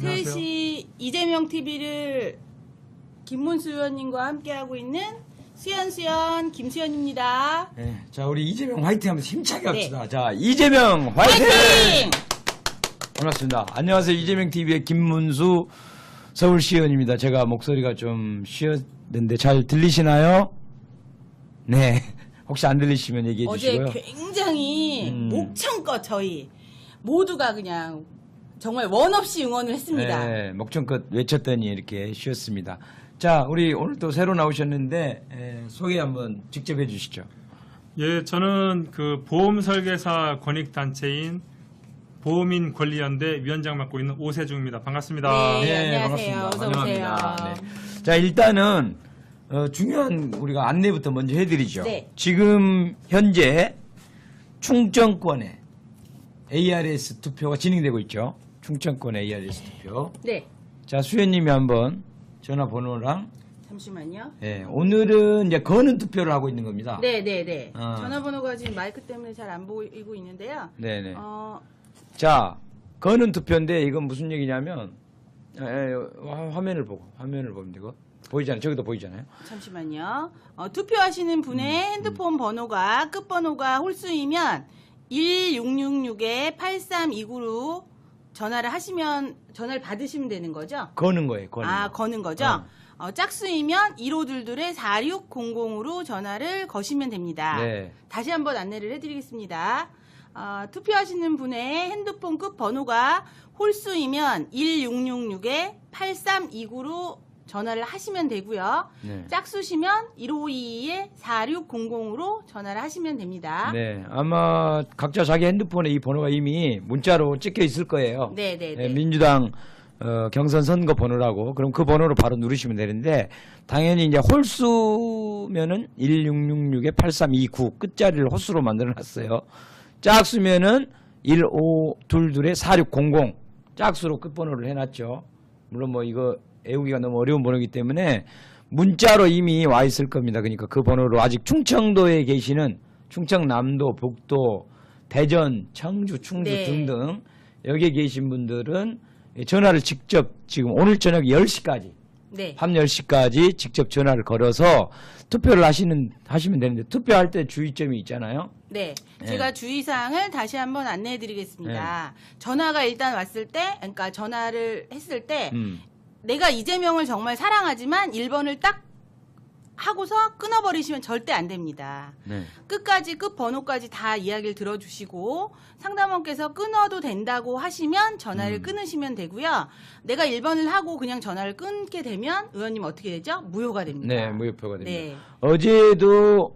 안녕하세요. 3시 이재명 TV를 김문수 의원님과 함께하고 있는 수연 김수연입니다. 네, 자 우리 이재명 화이팅 하면서 힘차게 네. 합시다. 자 이재명 화이팅! 화이팅! 반갑습니다. 안녕하세요. 이재명 TV의 김문수 서울시의원입니다. 제가 목소리가 좀 쉬었는데 잘 들리시나요? 네. 혹시 안 들리시면 얘기해 주시고요. 어제 굉장히 목청껏 저희 모두가 그냥 정말 원 없이 응원을 했습니다. 네, 목청껏 외쳤더니 이렇게 쉬었습니다. 자, 우리 오늘 또 새로 나오셨는데 소개 한번 직접 해주시죠. 예, 저는 그 보험 설계사 권익 단체인 보험인 권리연대 위원장 맡고 있는 오세중입니다. 반갑습니다. 네, 안녕하세요. 어서 환영합니다. 오세요. 네. 자, 일단은 중요한 우리가 안내부터 먼저 해드리죠. 네. 지금 현재 충청권에 ARS 투표가 진행되고 있죠. 충청권 ARS 투표. 네, 자, 수현님이 한번 전화번호랑 잠시만요. 오늘은 이제 거는 투표를 하고 있는 겁니다. 네. 어. 전화번호가 지금 마이크 때문에 잘 안 보이고 있는데요. 네네. 어, 자, 거는 투표인데 이건 무슨 얘기냐면 화면을 보면 이거 보이잖아요. 저기도 보이잖아요. 잠시만요. 투표하시는 분의 핸드폰 번호가 끝번호가 홀수이면 1666-8329로 전화를 받으시면 되는 거죠? 거는 거예요. 거는 거. 거는 거죠? 짝수이면 1522-4600으로 전화를 거시면 됩니다. 네. 다시 한번 안내를 해드리겠습니다. 투표하시는 분의 핸드폰 끝 번호가 홀수이면 1666-8329로 전화를 하시면 되고요. 네. 짝수시면 1522-4600으로 전화를 하시면 됩니다. 네, 아마 각자 자기 핸드폰에 이 번호가 이미 문자로 찍혀 있을 거예요. 네. 민주당 경선 선거 번호라고. 그럼 그 번호로 바로 누르시면 되는데 당연히 이제 홀수면은 1666-8329 끝자리를 홀수로 만들어 놨어요. 짝수면은 1522-4600 짝수로 끝번호를 해놨죠. 물론 뭐 이거 외우기가 너무 어려운 번호이기 때문에 문자로 이미 와 있을 겁니다. 그러니까 그 번호로 아직 충청도에 계시는 충청남도, 북도, 대전, 청주, 충주 네. 등등 여기에 계신 분들은 전화를 직접 지금 오늘 저녁 10시까지 네. 밤 10시까지 직접 전화를 걸어서 투표를 하시면 되는데 투표할 때 주의점이 있잖아요. 네. 네. 제가 주의사항을 다시 한번 안내해 드리겠습니다. 전화가 일단 왔을 때, 그러니까 전화를 했을 때, 내가 이재명을 정말 사랑하지만 1번을 딱 하고서 끊어버리시면 절대 안 됩니다. 네. 끝 번호까지 다 이야기를 들어주시고 상담원께서 끊어도 된다고 하시면 전화를 끊으시면 되고요. 내가 1번을 하고 그냥 전화를 끊게 되면 의원님 어떻게 되죠? 무효가 됩니다. 네, 무효표가 됩니다. 네. 어제도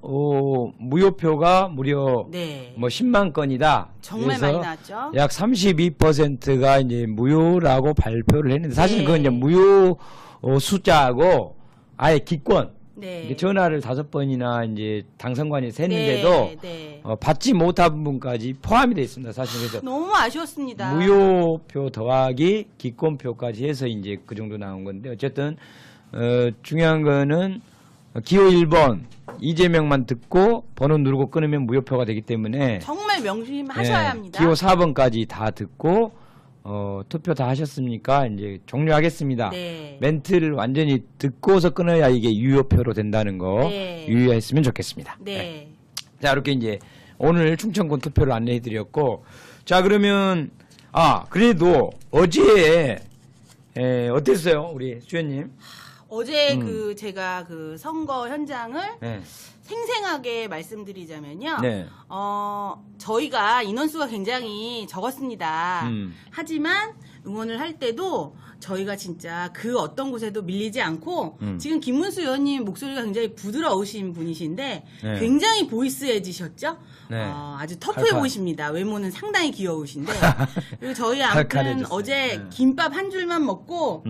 무효표가 무려 네. 뭐 10만 건이다. 정말 그래서 많이 나왔죠. 약 32%가 이제 무효라고 발표를 했는데 사실 네. 그건 이제 무효 숫자하고 아예 기권 네. 이게 전화를 5번이나 이제 당선관에서 했는데도 네. 받지 못한 분까지 포함이 되어 있습니다. 사실 그래서 너무 아쉬웠습니다. 무효표 더하기 기권표까지 해서 이제 그 정도 나온 건데 어쨌든 중요한 거는 기호 1번 이재명만 듣고 번호 누르고 끊으면 무효표가 되기 때문에 정말 명심하셔야 합니다. 기호 4번까지 다 듣고 투표 다 하셨습니까? 이제 종료하겠습니다. 네. 멘트를 완전히 듣고서 끊어야 이게 유효표로 된다는 거 네. 유의했으면 좋겠습니다. 네. 자, 이렇게 이제 오늘 충청권 투표를 안내해 드렸고 자, 그러면 그래도 어제 어땠어요? 우리 수현님? 어제 제가 선거 현장을 네. 생생하게 말씀드리자면요. 네. 저희가 인원수가 굉장히 적었습니다. 하지만 응원을 할 때도 저희가 진짜 그 어떤 곳에도 밀리지 않고 지금 김문수 의원님 목소리가 굉장히 부드러우신 분이신데 네. 굉장히 보이스해지셨죠? 네. 아주 터프해 칼칼. 보이십니다. 외모는 상당히 귀여우신데 그리고 저희 아무튼 칼칼해졌어요. 어제 네. 김밥 한 줄만 먹고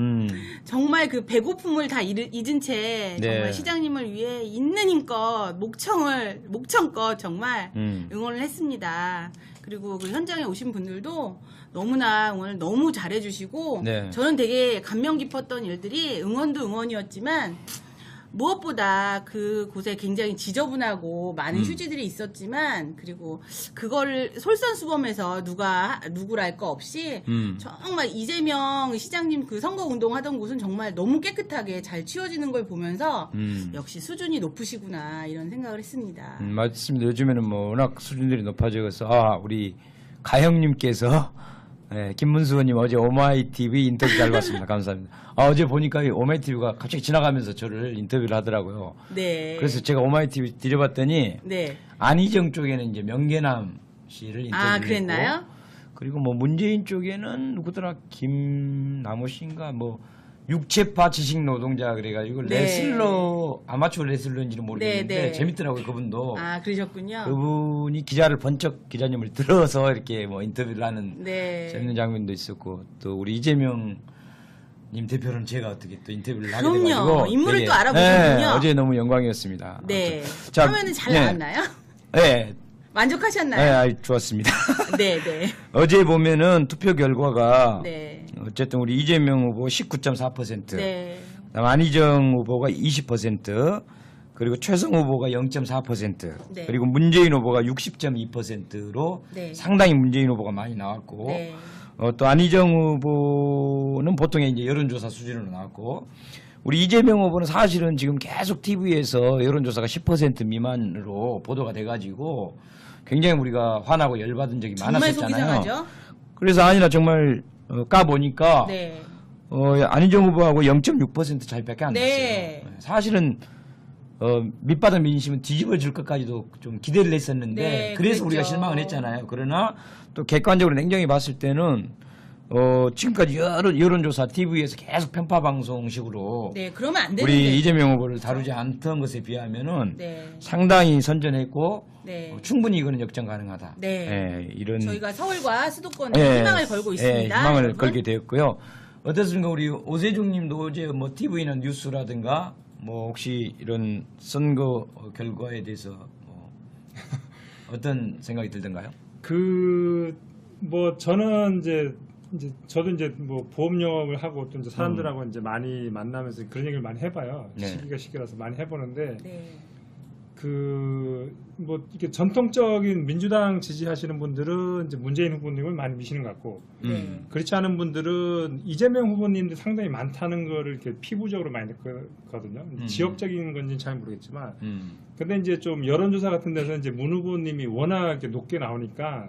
정말 그 배고픔을 다 잊은 채 네. 정말 시장님을 위해 있는 힘껏 목청껏 정말 응원을 했습니다. 그리고 그 현장에 오신 분들도 너무나 응원을 너무 잘해주시고 네. 저는 되게 감명 깊었던 일들이 응원도 응원이었지만 무엇보다 그 곳에 굉장히 지저분하고 많은 휴지들이 있었지만 그리고 그거를 솔선수범해서 누구랄 거 없이 정말 이재명 시장님 그 선거운동 하던 곳은 정말 너무 깨끗하게 잘 치워지는 걸 보면서 역시 수준이 높으시구나 이런 생각을 했습니다. 맞습니다. 요즘에는 뭐 워낙 수준들이 높아져서 우리 가형님께서 네, 김문수 의원님 어제 오마이TV 인터뷰 잘 봤습니다. 감사합니다. 어제 보니까 오마이TV가 갑자기 지나가면서 저를 인터뷰를 하더라고요. 네. 그래서 제가 오마이TV 들여봤더니 네. 안희정 쪽에는 이제 명계남 씨를 인터뷰했고 그랬나요? 그리고 뭐 문재인 쪽에는 누구더라 김남호 씨인가 뭐 육체파 지식 노동자 그래가지고 네. 레슬러 아마추어 레슬러인지는 모르겠는데 네, 네. 재밌더라고요 그분도. 그러셨군요. 그분이 기자를 번쩍 기자님을 들어서 이렇게 뭐 인터뷰를 하는 네. 재밌는 장면도 있었고 또 우리 이재명 님 대표는 제가 어떻게 또 인터뷰를 하게 그럼요. 돼가지고 인물을 되게, 또 알아보셨군요. 네, 어제 너무 영광이었습니다. 네. 자, 화면은 잘 네. 나왔나요? 네, 만족하셨나요? 네, 좋았습니다. 네, 네. 어제 보면은 투표 결과가 네. 어쨌든 우리 이재명 후보 19.4%, 네. 그다음 안희정 후보가 20%, 그리고 최성 후보가 0.4%, 네. 그리고 문재인 후보가 60.2%로 네. 상당히 문재인 후보가 많이 나왔고, 네. 또 안희정 후보는 보통의 이제 여론조사 수준으로 나왔고, 우리 이재명 후보는 사실은 지금 계속 TV에서 여론조사가 10% 미만으로 보도가 돼가지고 굉장히 우리가 화나고 열받은 적이 정말 많았었잖아요. 속이상하죠? 그래서 아니나 정말 까보니까 네. 안희정 후보하고 0.6% 차이밖에 안 네. 났어요. 사실은 밑바닥 민심은 뒤집어질 것까지도 좀 기대를 했었는데 네, 그래서 그랬죠. 우리가 실망을 했잖아요. 그러나 또 객관적으로 냉정히 봤을 때는 지금까지 여론조사 TV에서 계속 편파 방송식으로 네, 그러면 안 되는데. 우리 이재명 후보를 다루지 않던 것에 비하면은 네. 상당히 선전했고 네. 충분히 이거는 역전 가능하다. 네. 예, 이런 저희가 서울과 수도권에 예, 희망을 걸고 있습니다. 희망을 여러분. 걸게 되었고요. 어떻습니까? 우리 오세종님도 어제 뭐 TV나 뉴스라든가 뭐 혹시 이런 선거 결과에 대해서 뭐 어떤 생각이 들던가요? 뭐 저는 이제 저도 이제 뭐 보험 영업을 하고 또 이제 사람들하고 이제 많이 만나면서 그런 얘기를 많이 해봐요. 네. 시기가 시기라서 많이 해보는데 네. 뭐 이게 전통적인 민주당 지지하시는 분들은 이제 문재인 후보님을 많이 미시는 것 같고 네. 그렇지 않은 분들은 이재명 후보님도 상당히 많다는 거를 이렇게 피부적으로 많이 느꼈거든요. 지역적인 건지는 잘 모르겠지만 근데 이제 좀 여론조사 같은 데서 이제 문 후보님이 워낙 이렇게 높게 나오니까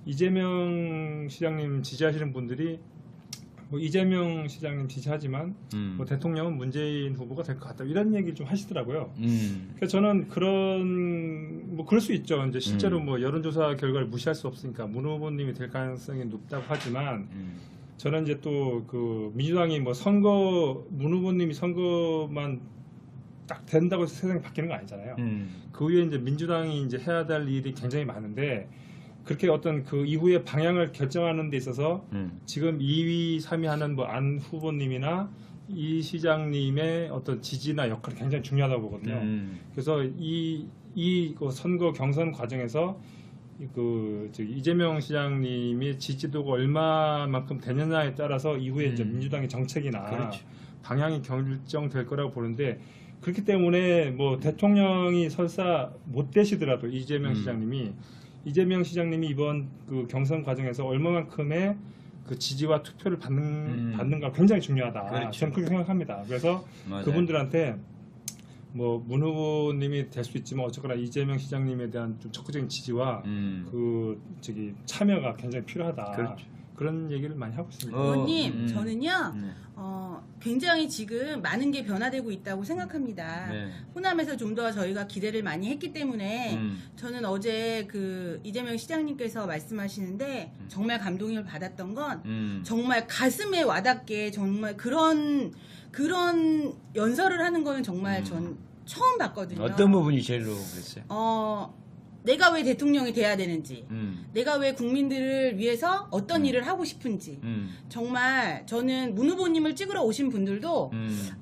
이재명 시장님 지지하시는 분들이 뭐 이재명 시장님 지지하지만 뭐 대통령은 문재인 후보가 될 것 같다 이런 얘기를 좀 하시더라고요. 그래서 저는 뭐 그럴 수 있죠. 이제 실제로 뭐 여론조사 결과를 무시할 수 없으니까 문 후보님이 될 가능성이 높다고 하지만 저는 이제 또 그 민주당이 뭐 문 후보님이 선거만 딱 된다고 해서 세상이 바뀌는 거 아니잖아요. 그 위에 이제 민주당이 이제 해야 될 일이 굉장히 많은데. 그렇게 어떤 그 이후의 방향을 결정하는 데 있어서 지금 2위, 3위 하는 뭐 안 후보님이나 이 시장님의 어떤 지지나 역할이 굉장히 중요하다고 보거든요. 그래서 이 선거 경선 과정에서 이재명 시장님이 지지도가 얼마만큼 되느냐에 따라서 이후에 이제 민주당의 정책이나 그렇죠. 방향이 결정될 거라고 보는데 그렇기 때문에 뭐 대통령이 설사 못 되시더라도 이재명 시장님이 이번 그 경선 과정에서 얼마만큼의 그 지지와 투표를 받는가 굉장히 중요하다. 그렇죠. 저는 그렇게 생각합니다. 그래서 맞아요. 그분들한테 뭐 문 후보님이 될 수 있지만 어쨌거나 이재명 시장님에 대한 좀 적극적인 지지와 참여가 굉장히 필요하다. 그렇죠. 그런 얘기를 많이 하고 있습니다. 의원님, 저는요, 굉장히 지금 많은 게 변화되고 있다고 생각합니다. 네. 호남에서 좀 더 저희가 기대를 많이 했기 때문에 저는 어제 그 이재명 시장님께서 말씀하시는데 정말 감동을 받았던 건 정말 가슴에 와닿게 정말 그런 연설을 하는 거는 정말 전 처음 봤거든요. 어떤 부분이 제일로 그랬어요? 내가 왜 대통령이 돼야 되는지, 내가 왜 국민들을 위해서 어떤 일을 하고 싶은지, 정말 저는 문 후보님을 찍으러 오신 분들도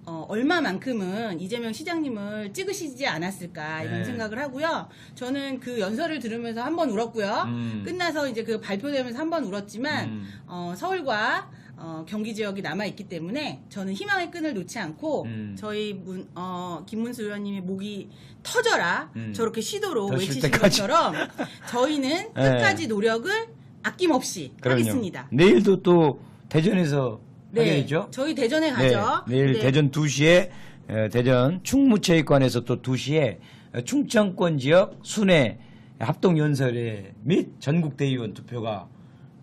얼마만큼은 이재명 시장님을 찍으시지 않았을까 이런 네. 생각을 하고요. 저는 그 연설을 들으면서 한 번 울었고요. 끝나서 이제 그 발표되면서 한 번 울었지만 서울과 경기 지역이 남아 있기 때문에 저는 희망의 끈을 놓지 않고 저희 김문수 의원님의 목이 터져라 저렇게 시도로 터질 외치신 때까지. 것처럼 저희는 끝까지 노력을 아낌없이 그럼요. 하겠습니다. 내일도 또 대전에서 하게 되죠. 저희 대전에 가죠. 네, 내일 네. 대전 2시에 대전 충무체육관에서 또 2시에 충청권 지역 순회 합동연설회 및 전국대의원 투표가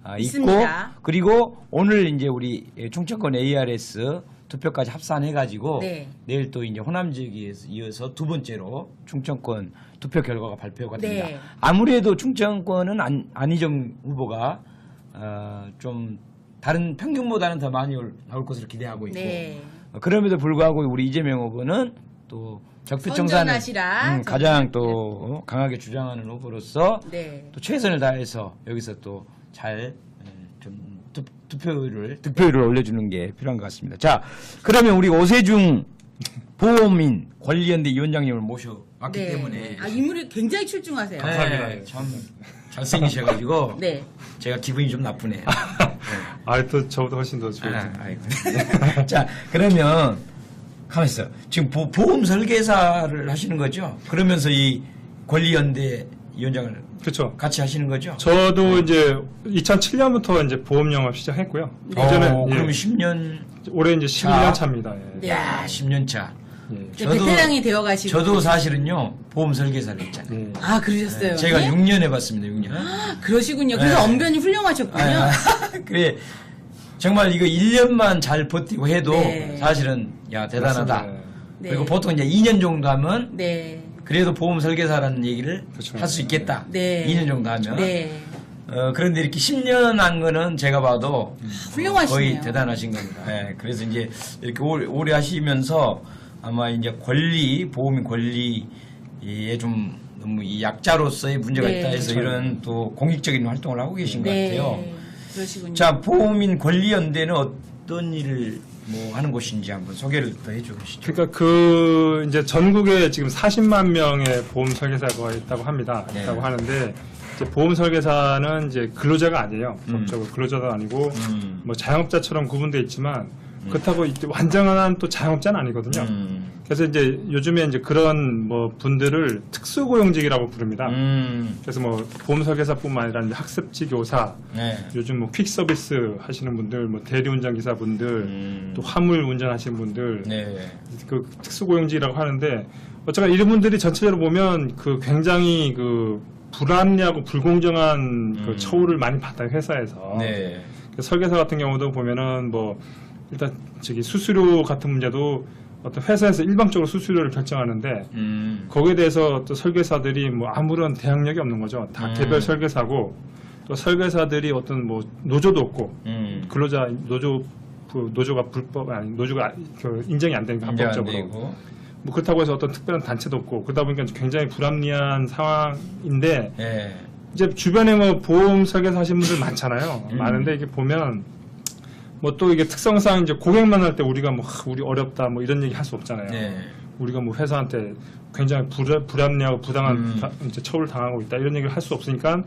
있고 있습니다. 그리고 오늘 이제 우리 충청권 ARS 투표까지 합산해가지고 네. 내일 또 이제 호남 지역에 이어서 두 번째로 충청권 투표 결과가 발표가 됩니다. 네. 아무래도 충청권은 안희정 후보가 좀 다른 평균보다는 더 많이 나올 것으로 기대하고 있고 네. 그럼에도 불구하고 우리 이재명 후보는 또 적폐청산을 선전하시라. 가장 또 강하게 주장하는 후보로서 네. 또 최선을 다해서 여기서 또 잘 좀 득표율을 올려주는 게 필요한 것 같습니다. 자, 그러면 우리 오세중 보험인 권리연대 위원장님을 모셔왔기 네. 때문에 인물이 굉장히 출중하세요. 감사합니다. 참 잘생기셔가지고 네. 제가 기분이 좀 나쁘네요. 또 저보다 훨씬 더 좋아요. 아이고. 자, 그러면 가만 있어. 지금 보험 설계사를 하시는 거죠? 그러면서 이 권리연대 위원장을 그렇죠. 같이 하시는 거죠? 저도 이제 2007년부터 이제 보험 영업 시작했고요. 그전에 그러면 10년, 올해 이제 12년 차입니다. 예. 네. 야, 10년 차. 예. 이제 베테랑이 되어가시고. 저도 사실은요 보험 설계사를 했잖아요. 예. 아, 그러셨어요? 제가 네? 6년 해봤습니다. 6년. 그러시군요. 그래서 네. 언변이 훌륭하셨군요. 그래 정말 이거 1년만 잘 버티고 해도 네. 사실은 야 대단하다. 맞습니다. 네. 그리고 보통 이제 2년 정도 하면 네. 그래도 보험 설계사라는 얘기를 그렇죠. 할 수 있겠다. 네. 2년 정도 하면. 네. 그런데 이렇게 10년 한 거는 제가 봐도 훌륭하시네요. 거의 대단하신 겁니다. 예, 그래서 이제 이렇게 오래 하시면서 아마 이제 보험인 권리에 좀 너무 이 약자로서의 문제가 네. 있다 해서 그렇죠. 이런 또 공익적인 활동을 하고 계신 것 네. 같아요. 그러시군요. 자, 보험인 권리연대는 어떤 일을 뭐 하는 곳인지 한번 소개를 더 해주시죠. 그러니까 이제 전국에 지금 40만 명의 보험 설계사가 있다고 합니다. 네. 있다고 하는데 이제 보험 설계사는 이제 근로자가 아니에요. 법적으로 근로자도 아니고 뭐 자영업자처럼 구분되어 있지만 그렇다고 이제 완전한 또 자영업자는 아니거든요. 그래서 이제 요즘에 이제 그런 뭐 분들을 특수고용직이라고 부릅니다. 그래서 뭐 보험 설계사뿐만 아니라 이제 학습지 교사, 네. 요즘 뭐 퀵 서비스 하시는 분들, 뭐 대리운전 기사분들, 또 화물 운전하시는 분들, 네. 그 특수고용직이라고 하는데 어쨌든 이런 분들이 전체적으로 보면 그 굉장히 그 불합리하고 불공정한 그 처우를 많이 받아요 회사에서. 네. 설계사 같은 경우도 보면은 뭐 일단 수수료 같은 문제도 어떤 회사에서 일방적으로 수수료를 결정하는데 거기에 대해서 또 설계사들이 뭐 아무런 대항력이 없는 거죠. 다 개별 설계사고 또 설계사들이 어떤 뭐 노조도 없고 근로자 노조가 불법 아니 노조가 인정이 안 되니까 인정 안 합법적으로 되고. 뭐 그렇다고 해서 어떤 특별한 단체도 없고 그러다 보니까 굉장히 불합리한 상황인데 네. 이제 주변에 뭐 보험 설계사 하시는 분들 많잖아요. 많은데 이게 보면 뭐 또 이게 특성상 이제 고객 만날 때 우리가 뭐 우리 어렵다 뭐 이런 얘기 할 수 없잖아요. 네. 우리가 뭐 회사한테 굉장히 불합리하고 부당한 이제 처우를 당하고 있다 이런 얘기를 할 수 없으니까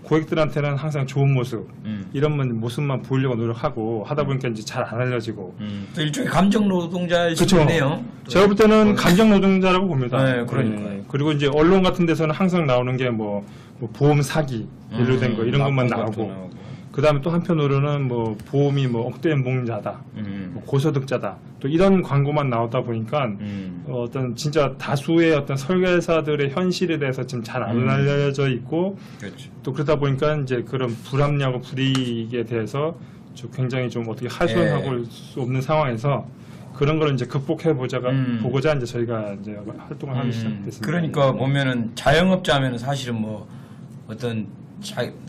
고객들한테는 항상 좋은 모습 이런 모습만 보이려고 노력하고 하다 보니까 이제 잘 안 알려지고 또 일종의 감정 노동자일 수 그렇죠. 있네요. 제가 볼 때는 감정 노동자라고 봅니다. 네, 그러니까요. 그리고 이제 언론 같은 데서는 항상 나오는 게 뭐 보험 사기 연루된 거 이런 것만 나오고 그 다음에 또 한편으로는 뭐 보험이 뭐 억대연봉자다, 뭐 고소득자다, 또 이런 광고만 나오다 보니까 어떤 진짜 다수의 어떤 설계사들의 현실에 대해서 지금 잘 안 알려져 있고, 그렇죠. 또 그러다 보니까 이제 그런 불합리하고 불이익에 대해서 좀 굉장히 좀 어떻게 하소연하고 수 없는 상황에서 그런 걸 이제 극복해 보고자 이제 저희가 이제 활동을 하기 시작했습니다. 그러니까 보면은 자영업자 하면은 사실은 뭐 어떤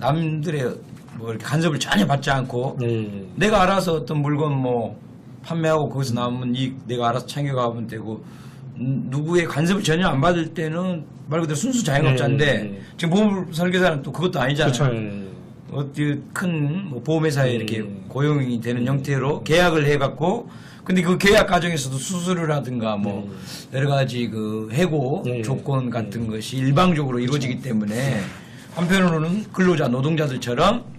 남들의 뭐 이렇게 간섭을 전혀 받지 않고 네. 내가 알아서 어떤 물건 뭐 판매하고 거기서 남은 이익 내가 알아서 챙겨가면 되고 누구의 간섭을 전혀 안 받을 때는 말 그대로 순수 자영업자인데 네. 지금 보험 설계사는 또 그것도 아니잖아요. 그렇죠. 네. 어디 큰 뭐 보험회사에 이렇게 고용이 되는 형태로 계약을 해갖고 근데 그 계약 과정에서도 수수료라든가 뭐 여러 가지 그 해고 조건 같은 것이 일방적으로 이루어지기 때문에 한편으로는 근로자 노동자들처럼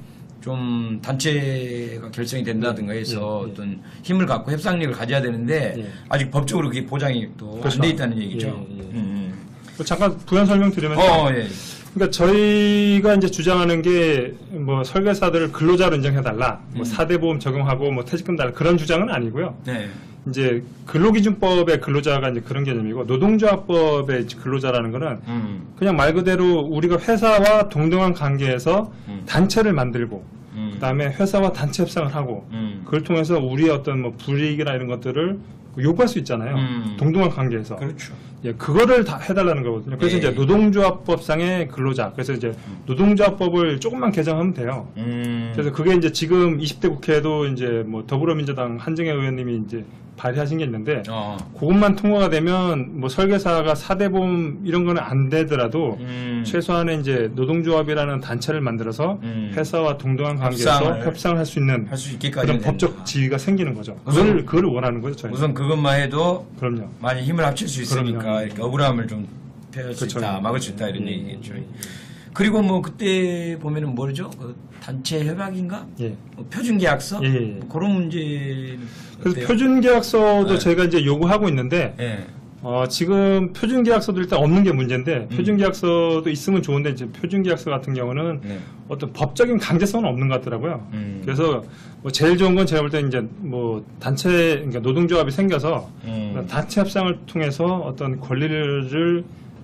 좀 단체가 결성이 된다든가 해서 예, 예. 어떤 힘을 갖고 협상력을 가져야 되는데 예. 아직 법적으로 그게 보장이 또 안 그렇죠. 돼 있다는 얘기죠. 예, 예. 잠깐 부연 설명드리면 예. 그러니까 저희가 이제 주장하는 게 뭐 설계사들을 근로자로 인정해달라, 뭐 4대 보험 적용하고 뭐 퇴직금 달라 그런 주장은 아니고요. 네. 이제 근로기준법의 근로자가 이제 그런 개념이고 노동조합법의 근로자라는 거는 그냥 말 그대로 우리가 회사와 동등한 관계에서 단체를 만들고 그다음에 회사와 단체 협상을 하고 그걸 통해서 우리의 어떤 뭐 불이익이나 이런 것들을 요구할 수 있잖아요. 동등한 관계에서. 그렇죠. 예, 그거를 다 해달라는 거거든요. 그래서 예. 이제 노동조합법상의 근로자. 그래서 이제 노동조합법을 조금만 개정하면 돼요. 그래서 그게 이제 지금 20대 국회에도 이제 뭐 더불어민주당 한정혜 의원님이 이제 발의하신 게 있는데 그것만 통과가 되면 뭐 설계사가 4대 보험 이런 거는 안 되더라도 최소한의 이제 노동조합이라는 단체를 만들어서 회사와 동등한 관계에서 협상을 할 수 있는 할 수 있게까지 그런 법적 지위가 생기는 거죠. 그걸 원하는 거죠. 저희는. 우선 그것만 해도 그럼요. 많이 힘을 합칠 수 있으니까 그럼요. 이렇게 억울함을 좀 펴할 수 그렇죠. 있다, 막을 수 있다 이런 얘기겠죠. 그리고 뭐 그때 보면은 뭐죠? 그 단체 협약인가? 예. 뭐 표준계약서? 예, 예. 뭐 그런 문제. 그래서 표준계약서도 네. 저희가 이제 요구하고 있는데 예. 지금 표준계약서도 일단 없는 게 문제인데 표준계약서도 있으면 좋은데 이제 표준계약서 같은 경우는 네. 어떤 법적인 강제성은 없는 것 같더라고요. 그래서 뭐 제일 좋은 건 제가 볼 때 이제 뭐 단체 그러니까 노동조합이 생겨서 단체 협상을 통해서 어떤 권리를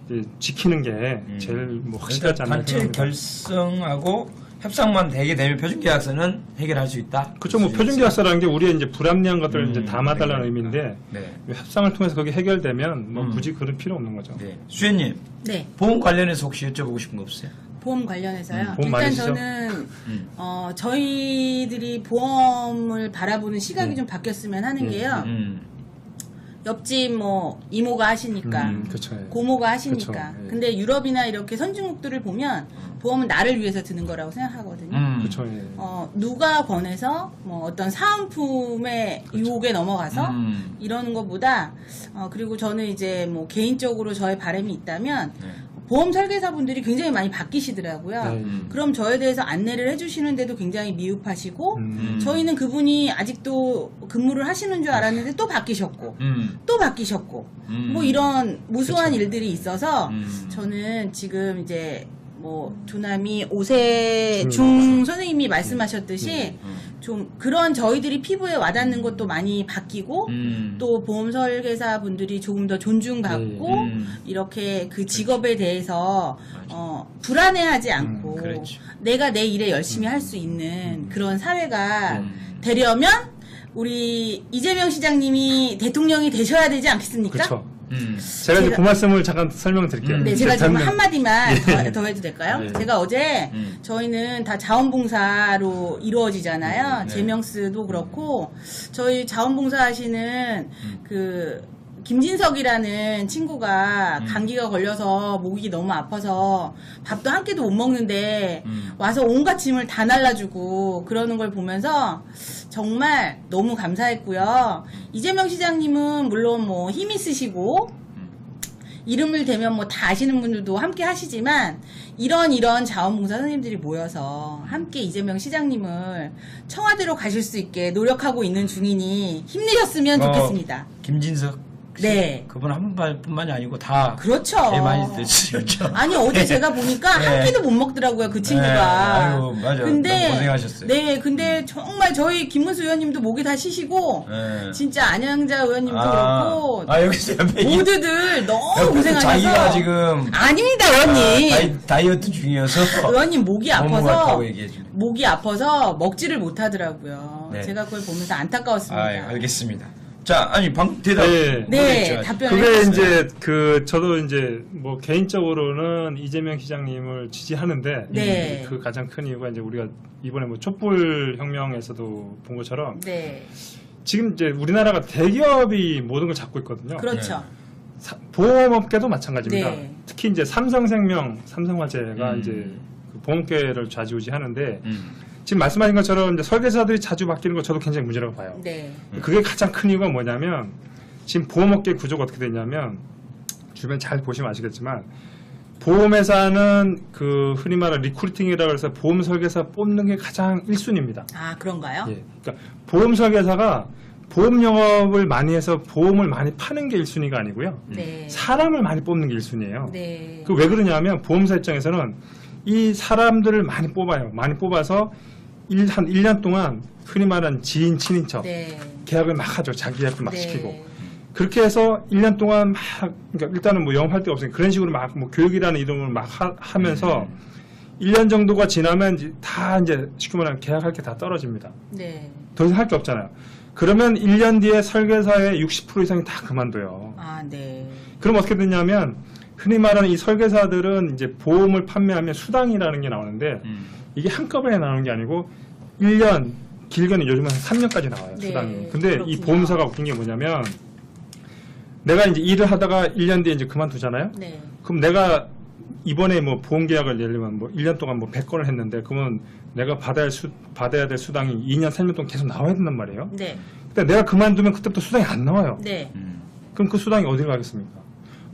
이제 지키는 게 제일 뭐 확실하지 않나 단체 생각합니다. 결성하고 협상만 되게 되면 표준계약서는 해결할 수 있다. 그렇죠. 뭐 표준계약서라는 게 우리의 이제 불합리한 것들을 이제 담아달라는 네. 의미인데 네. 협상을 통해서 그게 해결되면 뭐 굳이 그런 필요 없는 거죠. 네. 수현님, 네. 보험 관련해서 혹시 여쭤보고 싶은 거 없어요? 보험 관련해서요. 보험 많이 일단 쓰죠? 저는 저희들이 보험을 바라보는 시각이 좀 바뀌었으면 하는 게요. 옆집 뭐 이모가 하시니까 그렇죠. 예. 고모가 하시니까. 그쵸, 예. 근데 유럽이나 이렇게 선진국들을 보면 보험은 나를 위해서 드는 거라고 생각하거든요. 그렇죠. 예. 누가 권해서 뭐 어떤 사은품의 유혹에 넘어가서 이러는 것보다 그리고 저는 이제 뭐 개인적으로 저의 바람이 있다면 보험 설계사분들이 굉장히 많이 바뀌시더라고요. 네. 그럼 저에 대해서 안내를 해주시는데도 굉장히 미흡하시고 저희는 그분이 아직도 근무를 하시는 줄 알았는데 또 바뀌셨고 또 바뀌셨고 뭐 이런 무수한 그쵸. 일들이 있어서 저는 지금 이제 뭐 조남이 오세중 선생님이 말씀하셨듯이 좀 그런 저희들이 피부에 와닿는 것도 많이 바뀌고 또 보험 설계사 분들이 조금 더 존중받고 이렇게 그 직업에 대해서 불안해하지 않고 그렇죠. 내가 내 일에 열심히 할 수 있는 그런 사회가 되려면 우리 이재명 시장님이 대통령이 되셔야 되지 않겠습니까? 그렇죠. 제가 이제 그 말씀을 잠깐 설명드릴게요. 네, 제가 정말 한마디만 더 해도 될까요? 네. 제가 어제 저희는 다 자원봉사로 이루어지잖아요. 제명스도 그렇고 저희 자원봉사 하시는 그 김진석이라는 친구가 감기가 걸려서 목이 너무 아파서 밥도 한 끼도 못 먹는데 와서 온갖 짐을 다 날라주고 그러는 걸 보면서 정말 너무 감사했고요. 이재명 시장님은 물론 뭐 힘 있으시고 이름을 대면 뭐 다 아시는 분들도 함께 하시지만 이런 자원봉사 선생님들이 모여서 함께 이재명 시장님을 청와대로 가실 수 있게 노력하고 있는 중이니 힘내셨으면 좋겠습니다. 김진석. 네. 그분 한 분뿐만이 아니고 다. 그렇죠. 제일 많이 드셨죠. 아니 어제 제가 보니까 네. 한 끼도 못 먹더라고요 그 친구가. 네. 아유, 맞아. 근데 너무 고생하셨어요. 네, 근데 정말 저희 김문수 의원님도 목이 다 쉬시고 네. 진짜 안양자 의원님도 그렇고 여기서 옆에 모두들 너무 옆에 고생하셔서 자기가 지금 아닙니다 의원님. 다이어트 중이어서 의원님 목이 너무 아파서 같다고 얘기해 주네. 목이 아파서 먹지를 못하더라고요. 네. 제가 그걸 보면서 안타까웠습니다. 알겠습니다. 자, 아니 대답. 네, 답변. 그게 이제 저도 이제 뭐 개인적으로는 이재명 시장님을 지지하는데 네. 그 가장 큰 이유가 이제 우리가 이번에 뭐 촛불 혁명에서도 본 것처럼 네, 지금 이제 우리나라가 대기업이 모든 걸 잡고 있거든요. 그렇죠. 보험업계도 마찬가지입니다. 네. 특히 이제 삼성생명, 삼성화재가 이제 그 보험계를 좌지우지하는데 지금 말씀하신 것처럼 이제 설계사들이 자주 바뀌는 거 저도 굉장히 문제라고 봐요. 네, 그게 가장 큰 이유가 뭐냐면 지금 보험업계 구조가 어떻게 되냐면 주변 잘 보시면 아시겠지만 보험회사는 그 흔히 말하는 리크루팅이라고 해서 보험 설계사 뽑는 게 가장 1순위입니다. 아, 그런가요? 예. 그러니까 보험 설계사가 보험 영업을 많이 해서 보험을 많이 파는 게 1순위가 아니고요. 네. 사람을 많이 뽑는 게 1순위예요. 네. 그 왜 그러냐면 보험사 입장에서는 이 사람들을 많이 뽑아요. 많이 뽑아서 한 1년 동안 흔히 말하는 지인, 친인척 네. 계약을 막 하죠. 자기 계약을 막 네. 시키고. 그렇게 해서 1년 동안 막, 그러니까 일단은 뭐 영업할 데가 없으니까 그런 식으로 막 뭐 교육이라는 이름을 막 하면서 1년 정도가 지나면 이제 다 이제 쉽게 말하면 계약할 게 다 떨어집니다. 네. 더 이상 할 게 없잖아요. 그러면 1년 뒤에 설계사의 60% 이상이 다 그만둬요. 아, 네. 그럼 어떻게 되냐면 흔히 말하는 이 설계사들은 이제 보험을 판매하면 수당이라는 게 나오는데 이게 한꺼번에 나오는 게 아니고 1년, 길게는 요즘은 3년까지 나와요. 네, 수당이. 근데 그렇군요. 이 보험사가 웃긴 게 뭐냐면 내가 이제 일을 하다가 1년 뒤에 이제 그만두잖아요. 네. 그럼 내가 이번에 뭐 보험 계약을 예를 들면 뭐 1년 동안 뭐 100건을 했는데 그러면 내가 받아야 될 수당이 2년, 3년 동안 계속 나와야 된단 말이에요. 네. 근데 내가 그만두면 그때부터 수당이 안 나와요. 네. 그럼 그 수당이 어디로 가겠습니까?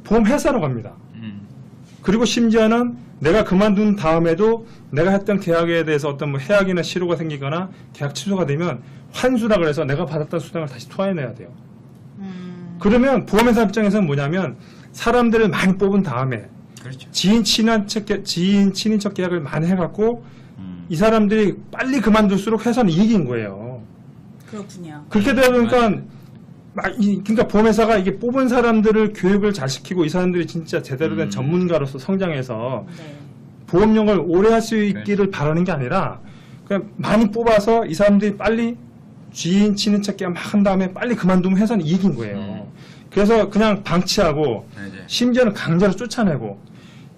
보험회사로 갑니다. 그리고 심지어는 내가 그만둔 다음에도 내가 했던 계약에 대해서 어떤 뭐 해약이나 실효가 생기거나 계약 취소가 되면 환수라 그래서 내가 받았던 수당을 다시 토해내야 돼요. 그러면 보험회사 입장에서는 뭐냐면 사람들을 많이 뽑은 다음에 그렇죠. 지인, 친인척 계약을 많이 해갖고 이 사람들이 빨리 그만둘수록 회사는 이익인 거예요. 그렇군요. 그렇게 되다 보니까 그러니까 보험회사가 이게 뽑은 사람들을 교육을 잘 시키고 이 사람들이 진짜 제대로 된 전문가로서 성장해서 네. 보험령을 오래 할 수 있기를 바라는 게 아니라 그냥 많이 뽑아서 이 사람들이 빨리 지인, 친인척 계약 막 한 다음에 빨리 그만두면 회사는 이익인 거예요. 그래서 그냥 방치하고 심지어는 강제로 쫓아내고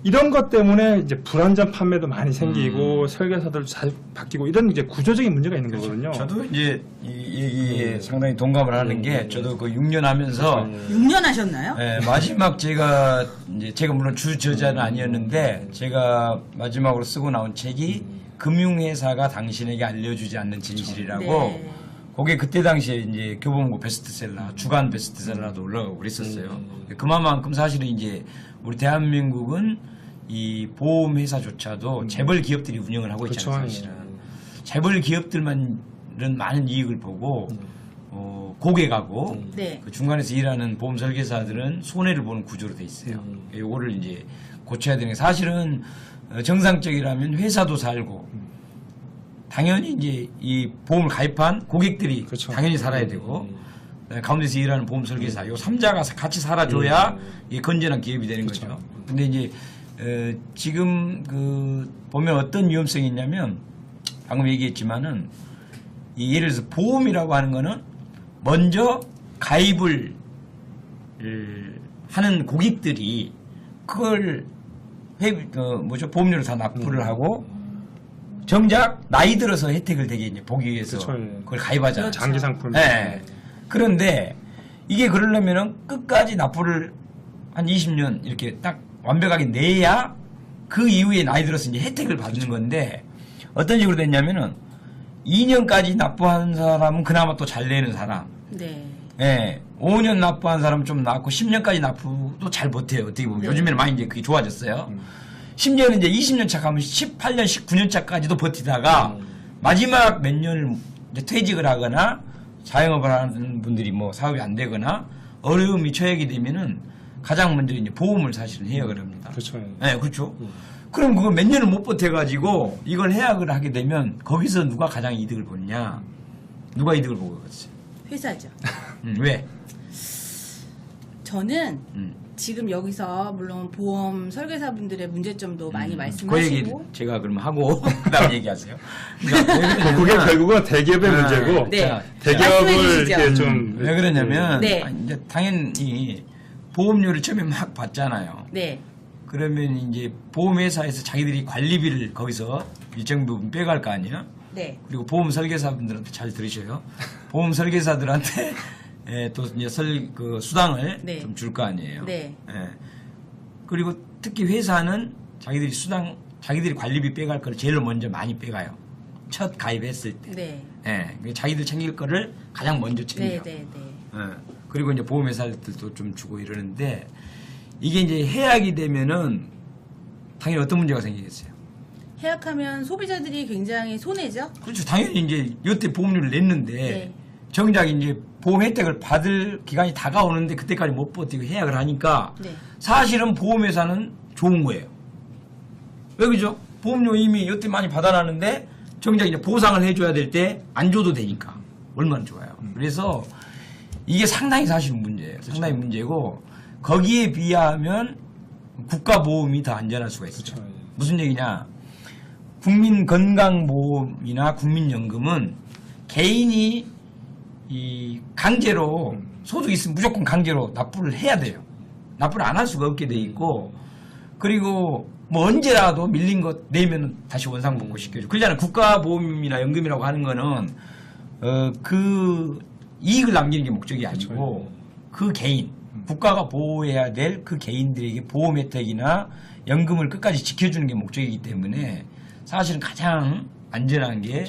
이런 것 때문에 이제 불안전 판매도 많이 생기고 설계사들도 잘 바뀌고 이런 이제 구조적인 문제가 있는 거거든요. 저도 이제 이 얘기에 상당히 동감을 하는 게 저도 그 6년 하면서 6년 하셨나요? 네, 마지막 제가 물론 주 저자는 아니었는데 제가 마지막으로 쓰고 나온 책이 금융회사가 당신에게 알려주지 않는 진실이라고 네. 그게 그때 당시에 이제 교보문고 베스트셀러, 주간 베스트셀러도 올라가고 그랬었어요. 그만큼 사실은 이제 우리 대한민국은 이 보험회사조차도 재벌 기업들이 운영을 하고 있잖아요, 그렇죠. 사실은. 재벌 기업들만은 많은 이익을 보고 고객하고 네. 그 중간에서 일하는 보험 설계사들은 손해를 보는 구조로 돼 있어요. 요거를 이제 고쳐야 되는 게 사실은 정상적이라면 회사도 살고 당연히 이제 이 보험을 가입한 고객들이 그렇죠. 당연히 살아야 되고 가운데서 일하는 보험 설계사 요 3자가 같이 살아줘야 이 건전한 기업이 되는 그렇죠. 거죠. 근데 이제 지금 그 보면 어떤 위험성이 있냐면 방금 얘기했지만은 이 예를 들어서 보험이라고 하는 거는 먼저 가입을 하는 고객들이 그걸 보험료를 다 납부를 하고 정작 나이 들어서 혜택을 되게 이제 보기 위해서 그렇죠, 예. 그걸 가입하잖아요. 그렇죠. 장기 상품. 네. 그런데 이게 그러려면은 끝까지 납부를 한 20년 이렇게 딱 완벽하게 내야 그 이후에 나이 들어서 이제 혜택을 받는 건데 어떤 식으로 됐냐면은 2년까지 납부한 사람은 그나마 또 잘 내는 사람. 네. 예. 5년 납부한 사람은 좀 낫고 10년까지 납부도 잘 못해요. 어떻게 보면 네. 요즘에는 많이 이제 그게 좋아졌어요. 심지어는 이제 20년 차 가면 18년, 19년 차까지도 버티다가 마지막 몇 년을 이제 퇴직을 하거나 자영업을 하는 분들이 뭐 사업이 안 되거나 어려움이 처하게 되면은 가장 먼저 이제 보험을 사실은 해약을 합니다. 그렇죠. 네, 그렇죠. 그럼 그거 몇 년을 못 버텨가지고 이걸 해약을 하게 되면 거기서 누가 가장 이득을 보느냐? 누가 이득을 보고 있어요? 회사죠. 왜? 저는 지금 여기서 물론 보험 설계사분들의 문제점도 많이 그 얘기 말씀하시고 제가 그럼 하고 그다음 얘기하세요. 그러니까 그게 결국은 대기업의 문제고 네. 자, 대기업을 말씀해 이렇게 주시죠. 좀 왜 그러냐면 네. 이제 당연히 보험료를 처음에 막 받잖아요. 네. 그러면 이제 보험회사에서 자기들이 관리비를 거기서 일정 부분 빼갈 거 아니에요. 네. 그리고 보험 설계사분들한테 잘 들으셔요. 보험 설계사들한테 또 이제 수당을 네. 좀 줄 거 아니에요. 네. 예. 그리고 특히 회사는 자기들이 관리비 빼갈 거를 제일 먼저 많이 빼가요. 첫 가입했을 때. 네. 예. 자기들 챙길 거를 가장 먼저 챙겨. 네, 네, 네. 예. 그리고 이제 보험회사들도 좀 주고 이러는데 이게 이제 해약이 되면은 당연히 어떤 문제가 생기겠어요? 해약하면 소비자들이 굉장히 손해죠. 그렇죠. 당연히 이제 여태 보험료를 냈는데 네. 정작 이제 보험 혜택을 받을 기간이 다가오는데 그때까지 못 버티고 해약을 하니까 네. 사실은 보험회사는 좋은 거예요. 왜 그죠? 보험료 이미 여태 많이 받아놨는데 정작 이제 보상을 해줘야 될 때 안 줘도 되니까 얼마나 좋아요. 그래서 이게 상당히 사실 문제예요. 상당히 문제고 거기에 비하면 국가보험이 더 안전할 수가 있어요. 그렇죠. 무슨 얘기냐? 국민건강보험이나 국민연금은 개인이 이 강제로 소득 있으면 무조건 강제로 납부를 해야 돼요. 납부를 안 할 수가 없게 돼 있고 그리고 뭐 언제라도 밀린 것 내면 다시 원상복구 시켜줘. 그러잖아요. 국가보험이나 연금이라고 하는 거는 그 이익을 남기는 게 목적이 아니고 그 개인 국가가 보호해야 될 그 개인들에게 보험 혜택이나 연금을 끝까지 지켜주는 게 목적이기 때문에 사실은 가장 안전한 게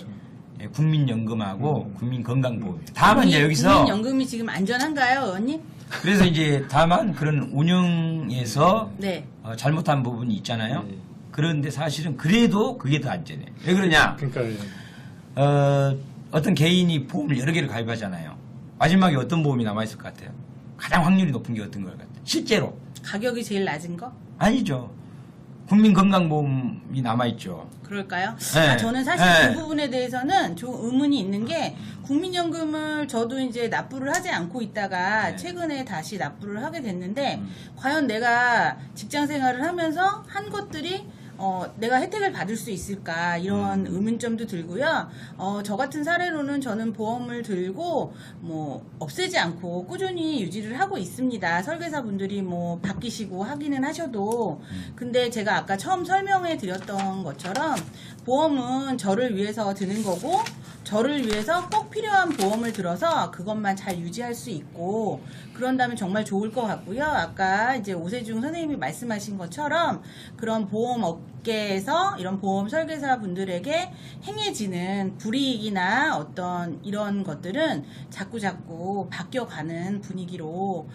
국민연금하고 국민건강보험이에요. 다만 이제 여기서 국민연금이 지금 안전한가요, 의원님? 그래서 이제 다만 그런 운영에서 네. 잘못한 부분이 있잖아요. 그런데 사실은 그래도 그게 더 안전해요. 왜 그러냐? 그러니까 어떤 개인이 보험을 여러 개를 가입하잖아요. 마지막에 어떤 보험이 남아있을 것 같아요? 가장 확률이 높은 게 어떤 것 같아요? 실제로. 가격이 제일 낮은 거? 아니죠. 국민건강보험이 남아있죠. 그럴까요? 네. 저는 사실 네. 그 부분에 대해서는 좀 의문이 있는 게 국민연금을 저도 이제 납부를 하지 않고 있다가 네. 최근에 다시 납부를 하게 됐는데 과연 내가 직장 생활을 하면서 한 것들이 내가 혜택을 받을 수 있을까 이런 의문점도 들고요. 저 같은 사례로는 저는 보험을 들고 뭐 없애지 않고 꾸준히 유지를 하고 있습니다. 설계사 분들이 뭐 바뀌시고 하기는 하셔도 근데 제가 아까 처음 설명해 드렸던 것처럼 보험은 저를 위해서 드는 거고 저를 위해서 꼭 필요한 보험을 들어서 그것만 잘 유지할 수 있고 그런다면 정말 좋을 것 같고요. 아까 이제 오세중 선생님이 말씀하신 것처럼 그런 보험 업계에서 이런 보험 설계사 분들에게 행해지는 불이익이나 어떤 이런 것들은 자꾸 바뀌어가는 분위기로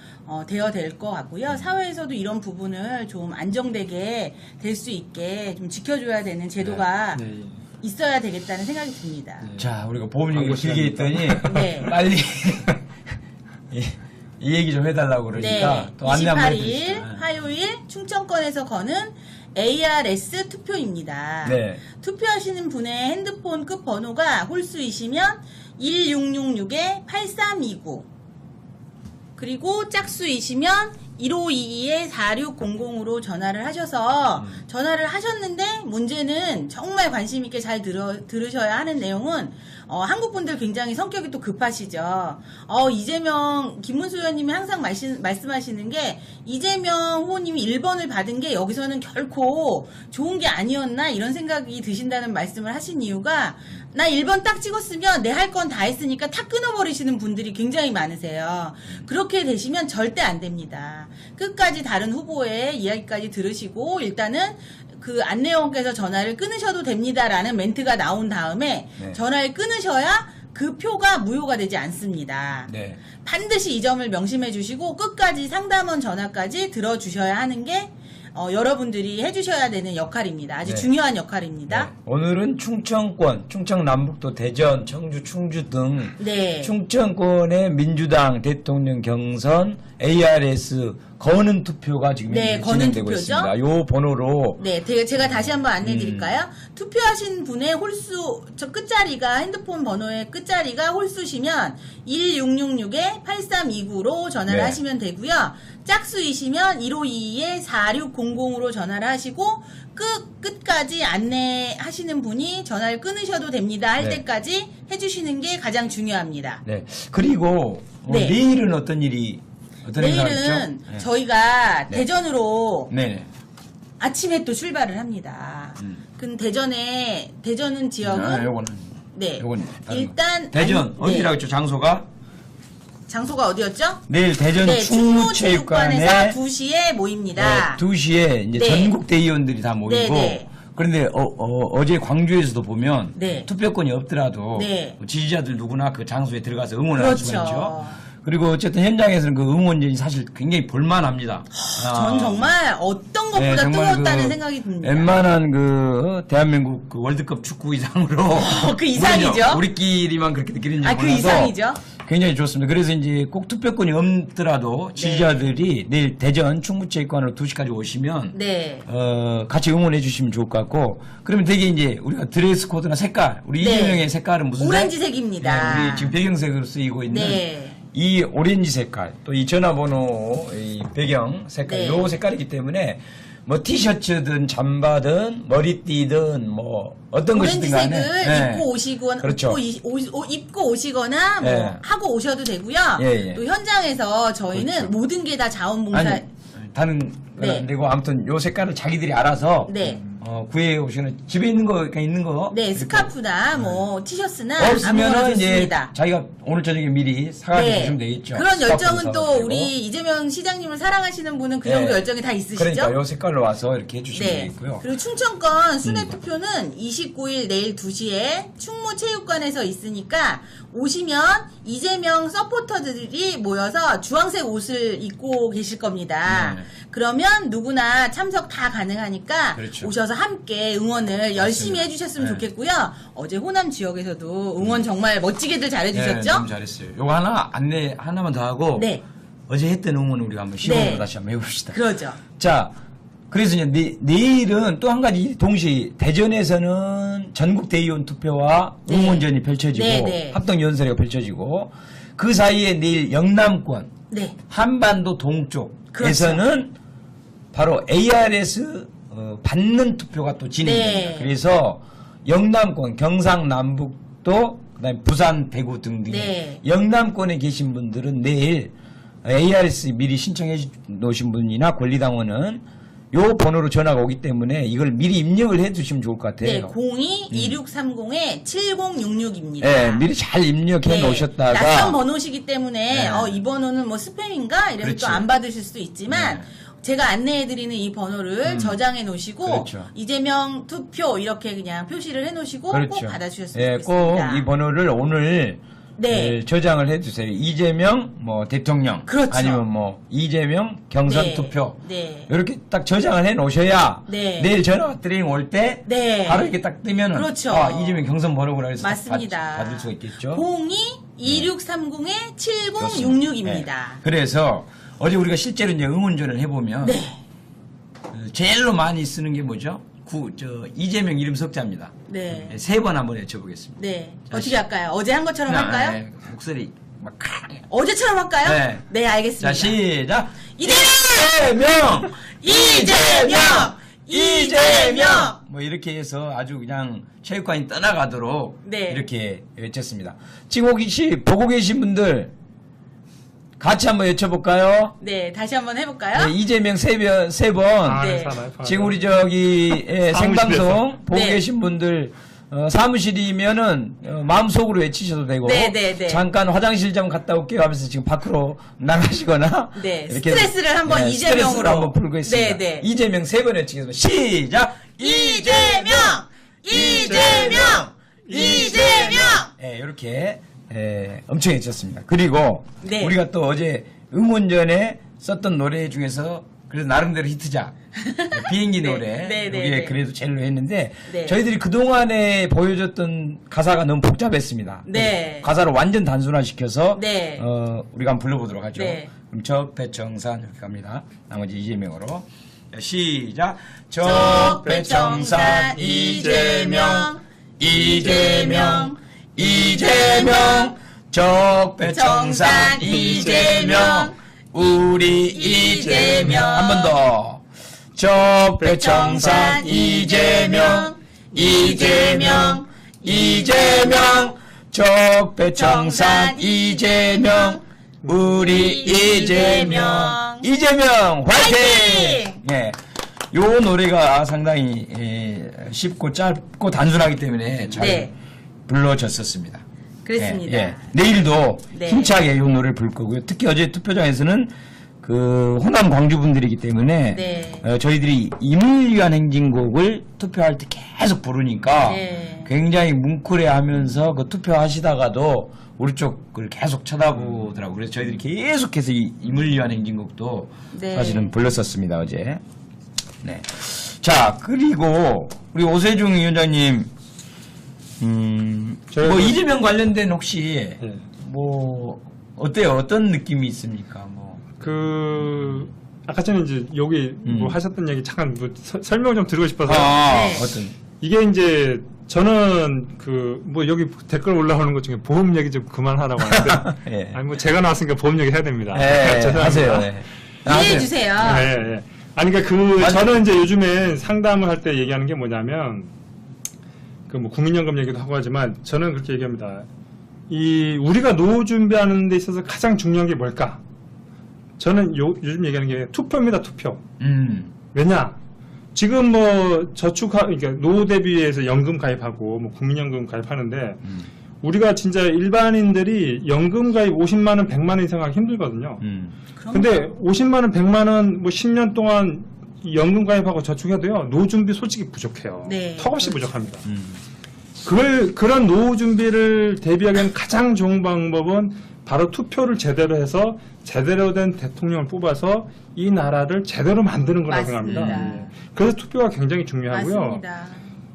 되어야 될 것 같고요. 사회에서도 이런 부분을 좀 안정되게 될 수 있게 좀 지켜줘야 되는 제도가 네. 있어야 되겠다는 생각이 듭니다. 자, 우리가 보험 얘기 광고 길게 했더니 네. 빨리 이 얘기 좀 해달라고 그러니까 또 안내 한번 28일 해주시죠. 화요일 충청권에서 거는 ARS 투표입니다. 네. 투표하시는 분의 핸드폰 끝 번호가 홀수이시면 1666-8329 그리고 짝수이시면 1522-4600으로 전화를 하셔서 전화를 하셨는데 문제는 정말 관심 있게 잘 들으셔야 하는 내용은 한국 분들 굉장히 성격이 또 급하시죠. 이재명 김문수 의원님이 항상 말씀하시는 게 이재명 후보님이 1번을 받은 게 여기서는 결코 좋은 게 아니었나 이런 생각이 드신다는 말씀을 하신 이유가 나 1번 딱 찍었으면 내 할 건 다 했으니까 탁 끊어버리시는 분들이 굉장히 많으세요. 그렇게 되시면 절대 안 됩니다. 끝까지 다른 후보의 이야기까지 들으시고 일단은 그 안내원께서 전화를 끊으셔도 됩니다라는 멘트가 나온 다음에 네. 전화를 끊으셔야 그 표가 무효가 되지 않습니다. 네. 반드시 이 점을 명심해 주시고 끝까지 상담원 전화까지 들어주셔야 하는 게 여러분들이 해주셔야 되는 역할입니다. 아주 네. 중요한 역할입니다. 네. 오늘은 충청권, 충청남북도, 대전, 청주, 충주 등 네. 충청권의 민주당 대통령 경선 ARS 거는 투표가 지금 네, 거는 진행되고 투표죠. 있습니다. 요 번호로 네, 제가 다시 한번 안내 드릴까요? 투표하신 분의 홀수, 저 끝자리가, 핸드폰 번호의 끝자리가 홀수시면 1666-8329로 전화를 네. 하시면 되고요. 짝수이시면 1522-4600으로 전화를 하시고, 끝까지 안내하시는 분이 전화를 끊으셔도 됩니다. 할 네. 때까지 해주시는 게 가장 중요합니다. 네. 그리고 네. 내일은 어떤 일이 내일은 있죠? 네. 저희가 네. 대전으로 네. 아침에 또 출발을 합니다. 그 대전은 지역은 요거는 네. 요건 일단 대전 어디라고 했죠? 장소가 장소가 어디였죠? 내일 대전 네, 충무체육관에 충무체육관에서 2시에 모입니다. 2시에 이제 네. 전국 대의원들이 다 모이고 네, 네. 그런데 어제 광주에서도 보면 네. 투표권이 없더라도 네. 지지자들 누구나 그 장소에 들어가서 응원을 할 수가 그렇죠. 있죠. 그리고 어쨌든 현장에서는 그 응원전이 사실 굉장히 볼만합니다. 전 정말 어떤 것보다 정말 뜨거웠다는 그 생각이 듭니다. 웬만한 그 대한민국 그 월드컵 축구 이상으로 그 이상이죠? 우리끼리만 그렇게 느끼는지 그 몰라도 이상이죠? 굉장히 좋습니다. 그래서 이제 꼭 투표권이 없더라도 지지자들이 내일 대전 충무체육관으로 2시까지 오시면 네. 같이 응원해 주시면 좋을 것 같고 그러면 되게 이제 우리가 드레스 코드나 색깔 우리 네. 이재명의 색깔은 무슨 오렌지색입니다. 네, 우리 지금 배경색으로 쓰이고 있는 네. 이 오렌지 색깔 또 이 전화번호 이 배경 색깔 네. 요 색깔이기 때문에 뭐 티셔츠든 잠바든 머리띠든 뭐 어떤 것이든 간에 오렌지색을 입고 오시거나 그렇죠. 입고 오시거나 뭐 네. 하고 오셔도 되고요. 예, 예. 또 현장에서 저희는 그렇죠. 모든 게 다 자원봉사. 아니 다른 건 네. 안 되고 아무튼 요 색깔을 자기들이 알아서 네. 구해 오시는 집에 있는 거 그러니까 있는 거 네, 이렇게 스카프나 뭐 티셔츠나 아무거나 없으면은 이제 좋습니다. 자기가 오늘 저녁에 미리 사가지고 주시면 되겠죠. 그런 열정은 스카프도 또 사가지고. 우리 이재명 시장님을 사랑하시는 분은 그 정도 네. 열정이 다 있으시죠? 그러니까 요 색깔로 와서 이렇게 해주시면 네. 되겠고요. 그리고 충청권 순회 투표는 29일 내일 2시에 충무체육관에서 있으니까 오시면 이재명 서포터들이 모여서 주황색 옷을 입고 계실 겁니다. 네. 그러면 누구나 참석 다 가능하니까 그렇죠. 오셔서 함께 응원을 열심히 해주셨으면 네. 좋겠고요. 어제 호남 지역에서도 응원 정말 멋지게들 네, 잘해주셨죠? 너무 잘했어요. 요거 하나 안내 하나만 더 하고 네. 어제 했던 응원을 우리가 한번 시범으로 네. 다시 한번 해봅시다. 그러죠. 자, 그래서 이제 내일은 또 한 가지 동시에 대전에서는 전국 대의원 투표와 네. 응원전이 펼쳐지고 네, 네. 합동 연설회가 펼쳐지고 그 사이에 내일 영남권 네. 한반도 동쪽에서는 바로 ARS 받는 투표가 또 진행됩니다. 네. 그래서 영남권, 경상남북도, 그다음에 부산, 대구 등등의 네. 영남권에 계신 분들은 내일 ARS 미리 신청해 놓으신 분이나 권리당원은 요 번호로 전화가 오기 때문에 이걸 미리 입력을 해 두시면 좋을 것 네, 같아요. 02-2630-7066입니다. 네, 미리 잘 입력해 놓으셨다가 낯선 번호시기 때문에 네. 이 번호는 뭐 스팸인가 이래서 그렇지. 또 안 받으실 수도 있지만 네. 제가 안내해드리는 이 번호를 저장해 놓으시고 그렇죠. 이재명 투표 이렇게 그냥 표시를 해놓으시고 꼭 그렇죠. 받아주셨으면 예, 좋겠습니다. 꼭 이 번호를 오늘 네. 저장을 해주세요. 이재명 뭐 대통령 그렇죠. 아니면 뭐 이재명 경선 네. 투표 네. 이렇게 딱 저장을 해 놓으셔야 네. 내일 전화 드링 올 때 네. 바로 이렇게 딱 뜨면은 그렇죠. 이재명 경선 번호구나 해서 딱 맞습니다. 받을 수가 있겠죠. 02-2630-7066입니다. 그래서 어제 우리가 실제로 이제 응원전을 해보면 네. 제일로 많이 쓰는 게 뭐죠? 이재명 이름 석자입니다. 네. 3번 한번 외쳐보겠습니다. 네. 자, 어떻게 할까요? 어제 한 것처럼 할까요? 네, 목소리 막 어제처럼 할까요? 네. 네, 알겠습니다. 자, 시작! 이재명! 이재명! 이재명! 뭐 이렇게 해서 아주 그냥 체육관이 떠나가도록 네. 이렇게 외쳤습니다. 지금 혹시 보고 계신 분들 같이 한번 외쳐볼까요? 네, 다시 한번 해볼까요? 네, 이재명 세 번. 네. 지금 우리 저기 생방송 보고 네. 계신 분들 사무실이면은 마음속으로 외치셔도 되고 네, 네, 네. 잠깐 화장실 좀 갔다 올게요 하면서 지금 밖으로 나가시거나 네, 스트레스를 한번 스트레스를 이재명으로. 한번 풀고 있습니다. 네, 네. 이재명 3번 외치겠습니다. 시작! 이재명! 이재명! 이재명! 네, 이렇게 엄청 외쳤습니다. 그리고 네. 우리가 또 어제 응원전에 썼던 노래 중에서 그래도 나름대로 히트작 비행기 네. 노래 네, 네, 이게 네. 그래도 제일로 했는데 네. 저희들이 그동안에 보여줬던 가사가 너무 복잡했습니다. 네. 가사를 완전 단순화시켜서 네. 우리가 한번 불러보도록 하죠. 네. 그럼 적배청산 이렇게 갑니다. 나머지 이재명으로 자, 시작. 적배청산 이재명 이재명 이재명 적배청산 이재명 우리 이재명 한 번 더 적배청산 이재명 이재명 이재명 적배청산 이재명 우리 이재명 이재명 화이팅! 예. 요 노래가 상당히 쉽고 짧고 단순하기 때문에 잘 네. 불러졌었습니다. 그렇습니다. 내일도 네. 힘차게 이 노래를 부를 거고요. 특히 어제 투표장에서는 그 호남 광주 분들이기 때문에 네. 저희들이 임을 위한 행진곡을 투표할 때 계속 부르니까 네. 굉장히 뭉클해하면서 그 투표하시다가도 우리 쪽을 계속 쳐다보더라고요. 그래서 저희들이 계속해서 이 임을 위한 행진곡도 네. 사실은 불렀었습니다 어제. 네. 자 그리고 우리 오세중 위원장님, 뭐 이재명 관련된 혹시 네. 뭐 어때요? 어떤 느낌이 있습니까? 뭐. 아까 전에 이제 여기 뭐 하셨던 얘기 잠깐 뭐 설명 좀 드리고 싶어서. 네. 어떤? 이게 이제 저는 뭐 여기 댓글 올라오는 것 중에 보험 얘기 좀 그만하라고 하는데. 예. 아니 뭐 제가 나왔으니까 보험 얘기 해야 됩니다. 예, 죄송합니다. 하세요. 네. 이해해 주세요. 네, 네. 아니 그러니까 저는 이제 요즘에 상담을 할 때 얘기하는 게 뭐냐면 그 뭐 국민연금 얘기도 하고 하지만 저는 그렇게 얘기합니다. 우리가 노후 준비하는 데 있어서 가장 중요한 게 뭘까? 저는 요즘 얘기하는 게 투표입니다, 투표. 왜냐? 지금 뭐 그러니까 노후 대비해서 연금 가입하고 뭐 국민연금 가입하는데 우리가 진짜 일반인들이 연금 가입 50만 원, 100만 원 이상 하기 힘들거든요. 근데 50만 원, 100만 원 뭐 10년 동안 연금 가입하고 저축해도요. 노후 준비 솔직히 부족해요. 네, 턱없이 그렇죠. 부족합니다. 그런 노후 준비를 대비하기엔 가장 좋은 방법은 바로 투표를 제대로 해서 제대로 된 대통령을 뽑아서 이 나라를 제대로 만드는 거라고 맞습니다. 생각합니다. 그래서 투표가 굉장히 중요하고요. 맞습니다.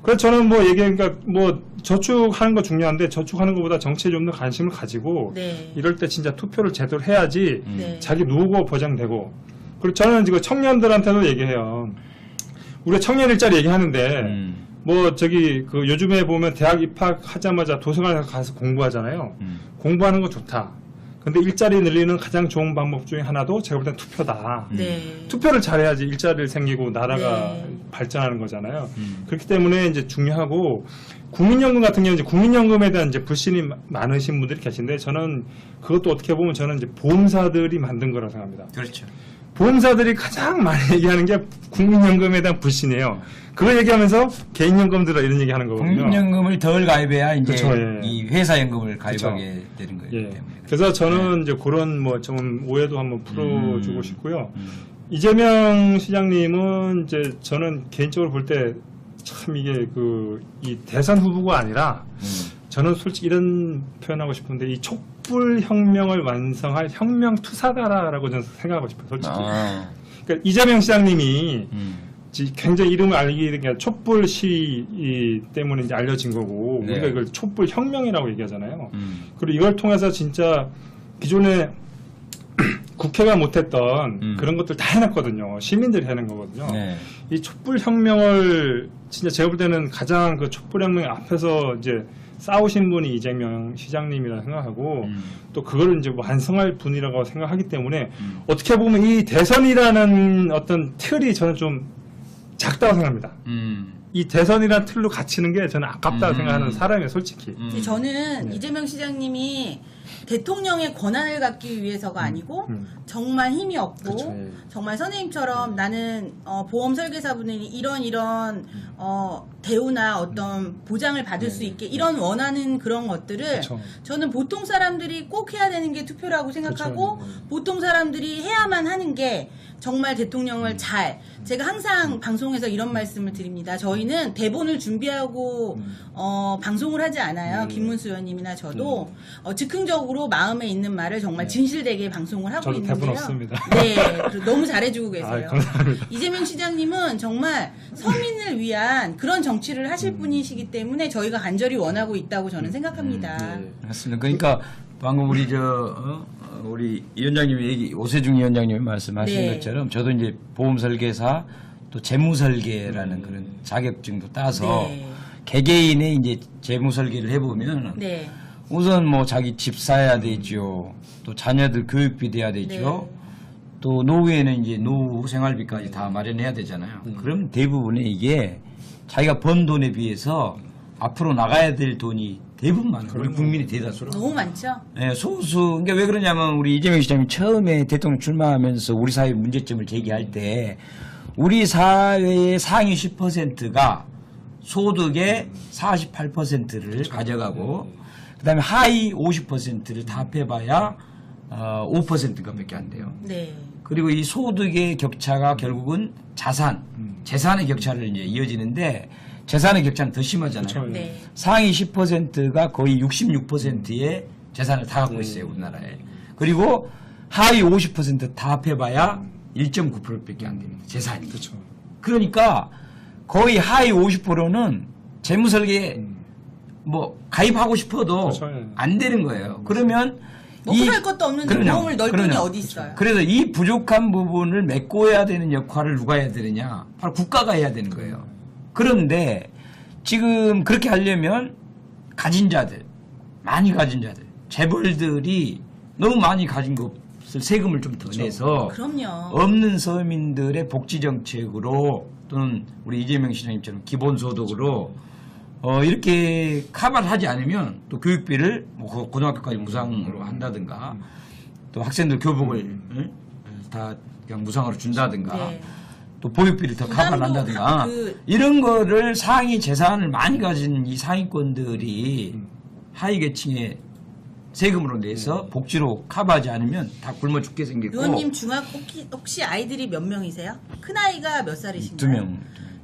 그래서 저는 뭐 그러니까 뭐 저축하는 거 중요한데 저축하는 것보다 정치에 좀 더 관심을 가지고 네. 이럴 때 진짜 투표를 제대로 해야지 네. 자기 노후가 보장되고. 그리고 저는 지금 청년들한테도 얘기해요. 우리가 청년 일자리 얘기하는데 뭐 그 요즘에 보면 대학 입학하자마자 도서관에 가서 공부하잖아요. 공부하는 거 좋다. 근데 일자리 늘리는 가장 좋은 방법 중에 하나도 제가 볼 땐 투표다. 네. 투표를 잘해야지 일자리를 생기고 나라가 네. 발전하는 거잖아요. 그렇기 때문에 이제 중요하고 국민연금 같은 경우는 이제 국민연금에 대한 이제 불신이 많으신 분들이 계신데 저는 그것도 어떻게 보면 저는 이제 보험사들이 만든 거라고 생각합니다. 그렇죠. 보험사들이 가장 많이 얘기하는 게 국민연금에 대한 불신이에요. 그걸 얘기하면서 개인연금 들어 이런 얘기 하는 거거든요. 국민연금을 덜 가입해야 이제 그쵸, 예. 이 회사연금을 가입하게 그쵸. 되는 거예요. 예. 때문에. 그래서 저는 이제 그런 뭐 좀 오해도 한번 풀어주고 싶고요. 이재명 시장님은 이제 저는 개인적으로 볼 때 참 이게 이 대선 후보가 아니라 저는 솔직히 이런 표현하고 싶은데 이 촛불 혁명을 완성할 혁명 투사다라고 저는 생각하고 싶어요. 솔직히. 그러니까 이재명 시장님이 굉장히 이름을 알게 된 게 촛불 시위 때문에 이제 알려진 거고 네. 우리가 이걸 촛불 혁명이라고 얘기하잖아요. 그리고 이걸 통해서 진짜 기존에 국회가 못했던 그런 것들 다 해놨거든요. 시민들이 해낸 거거든요. 네. 이 촛불 혁명을 진짜 제가 볼 때는 가장 그 촛불 혁명 앞에서 이제 싸우신 분이 이재명 시장님이라 생각하고 또 그거를 이제 완성할 분이라고 생각하기 때문에 어떻게 보면 이 대선이라는 어떤 틀이 저는 좀 작다고 생각합니다. 이 대선이라는 틀로 갇히는 게 저는 아깝다고 생각하는 사람이에요, 솔직히. 저는 네. 이재명 시장님이 대통령의 권한을 갖기 위해서가 아니고 정말 힘이 없고 그쵸, 예. 정말 선생님처럼 나는 보험 설계사분이 이런 대우나 어떤 보장을 받을 수 있게 이런 원하는 그런 것들을 그쵸. 저는 보통 사람들이 꼭 해야 되는 게 투표라고 생각하고 그쵸. 보통 사람들이 해야만 하는 게 정말 대통령을 제가 항상 방송에서 이런 말씀을 드립니다. 저희는 대본을 준비하고 방송을 하지 않아요. 김문수 의원님이나 저도 즉흥적으로 마음에 있는 말을 정말 진실되게 방송을 하고 저도 있는데요. 대본 없습니다. 네, 그리고 너무 잘해주고 계세요. 아이, 감사합니다. 이재명 시장님은 정말 서민을 위한 그런 정치를 하실 분이시기 때문에 저희가 간절히 원하고 있다고 저는 생각합니다. 맞습니다. 그러니까 방금 우리 우리 위원장님이 오세중 위원장님이 말씀하신 네. 것처럼 저도 이제 보험 설계사 또 재무 설계라는 그런 자격증도 따서 네. 개개인의 이제 재무 설계를 해보면 네. 우선 뭐 자기 집 사야 되죠. 또 자녀들 교육비 돼야 되죠. 네. 또 노후에는 이제 노후 생활비까지 다 마련해야 되잖아요. 그럼 대부분의 이게 자기가 번 돈에 비해서 앞으로 나가야 될 돈이 대부분 많아요. 우리 국민이 대다수로. 너무 많죠? 네, 소수. 그러니까 왜 그러냐면 우리 이재명 시장이 처음에 대통령 출마하면서 우리 사회 문제점을 제기할 때 우리 사회의 상위 10%가 소득의 48%를 가져가고 그다음에 하위 50%를 다 합해봐야 5%가 밖에 안 돼요. 네. 그리고 이 소득의 격차가 결국은 자산, 재산의 격차를 이제 이어지는데 재산의 격차는 더 심하잖아요. 그렇죠. 네. 상위 10%가 거의 66%의 재산을 다 갖고 있어요, 우리나라에. 그리고 하위 50%다 합해봐야 1.9%밖에 안 됩니다, 재산이. 그렇죠. 그러니까 거의 하위 50%는 재무설계에 뭐 가입하고 싶어도 그렇죠. 안 되는 거예요. 그러면 먹고 살 것도 없는데 그럼요. 보험을 넣을 돈이 그럼요. 어디 있어요? 그래서 이 부족한 부분을 메꿔야 되는 역할을 누가 해야 되느냐? 바로 국가가 해야 되는 거예요. 그런데 지금 그렇게 하려면 가진 자들, 많이 가진 자들, 재벌들이 너무 많이 가진 것을 세금을 좀 더 내서 그럼요. 없는 서민들의 복지 정책으로 또는 우리 이재명 시장님처럼 기본소득으로 이렇게 커버를 하지 않으면 또 교육비를 뭐 고등학교까지 무상으로 한다든가 또 학생들 교복을 다 그냥 무상으로 준다든가 네. 또 보육비를 더 커버를 부담도 한다든가 그- 이런 거를 상위 재산을 많이 가진 이 상위권들이 하위 계층에 세금으로 내서 복지로 커버하지 않으면 다 굶어 죽게 생겼고 의원님 중학 혹시 아이들이 몇 명이세요? 큰 아이가 몇 살이신가요? 2명.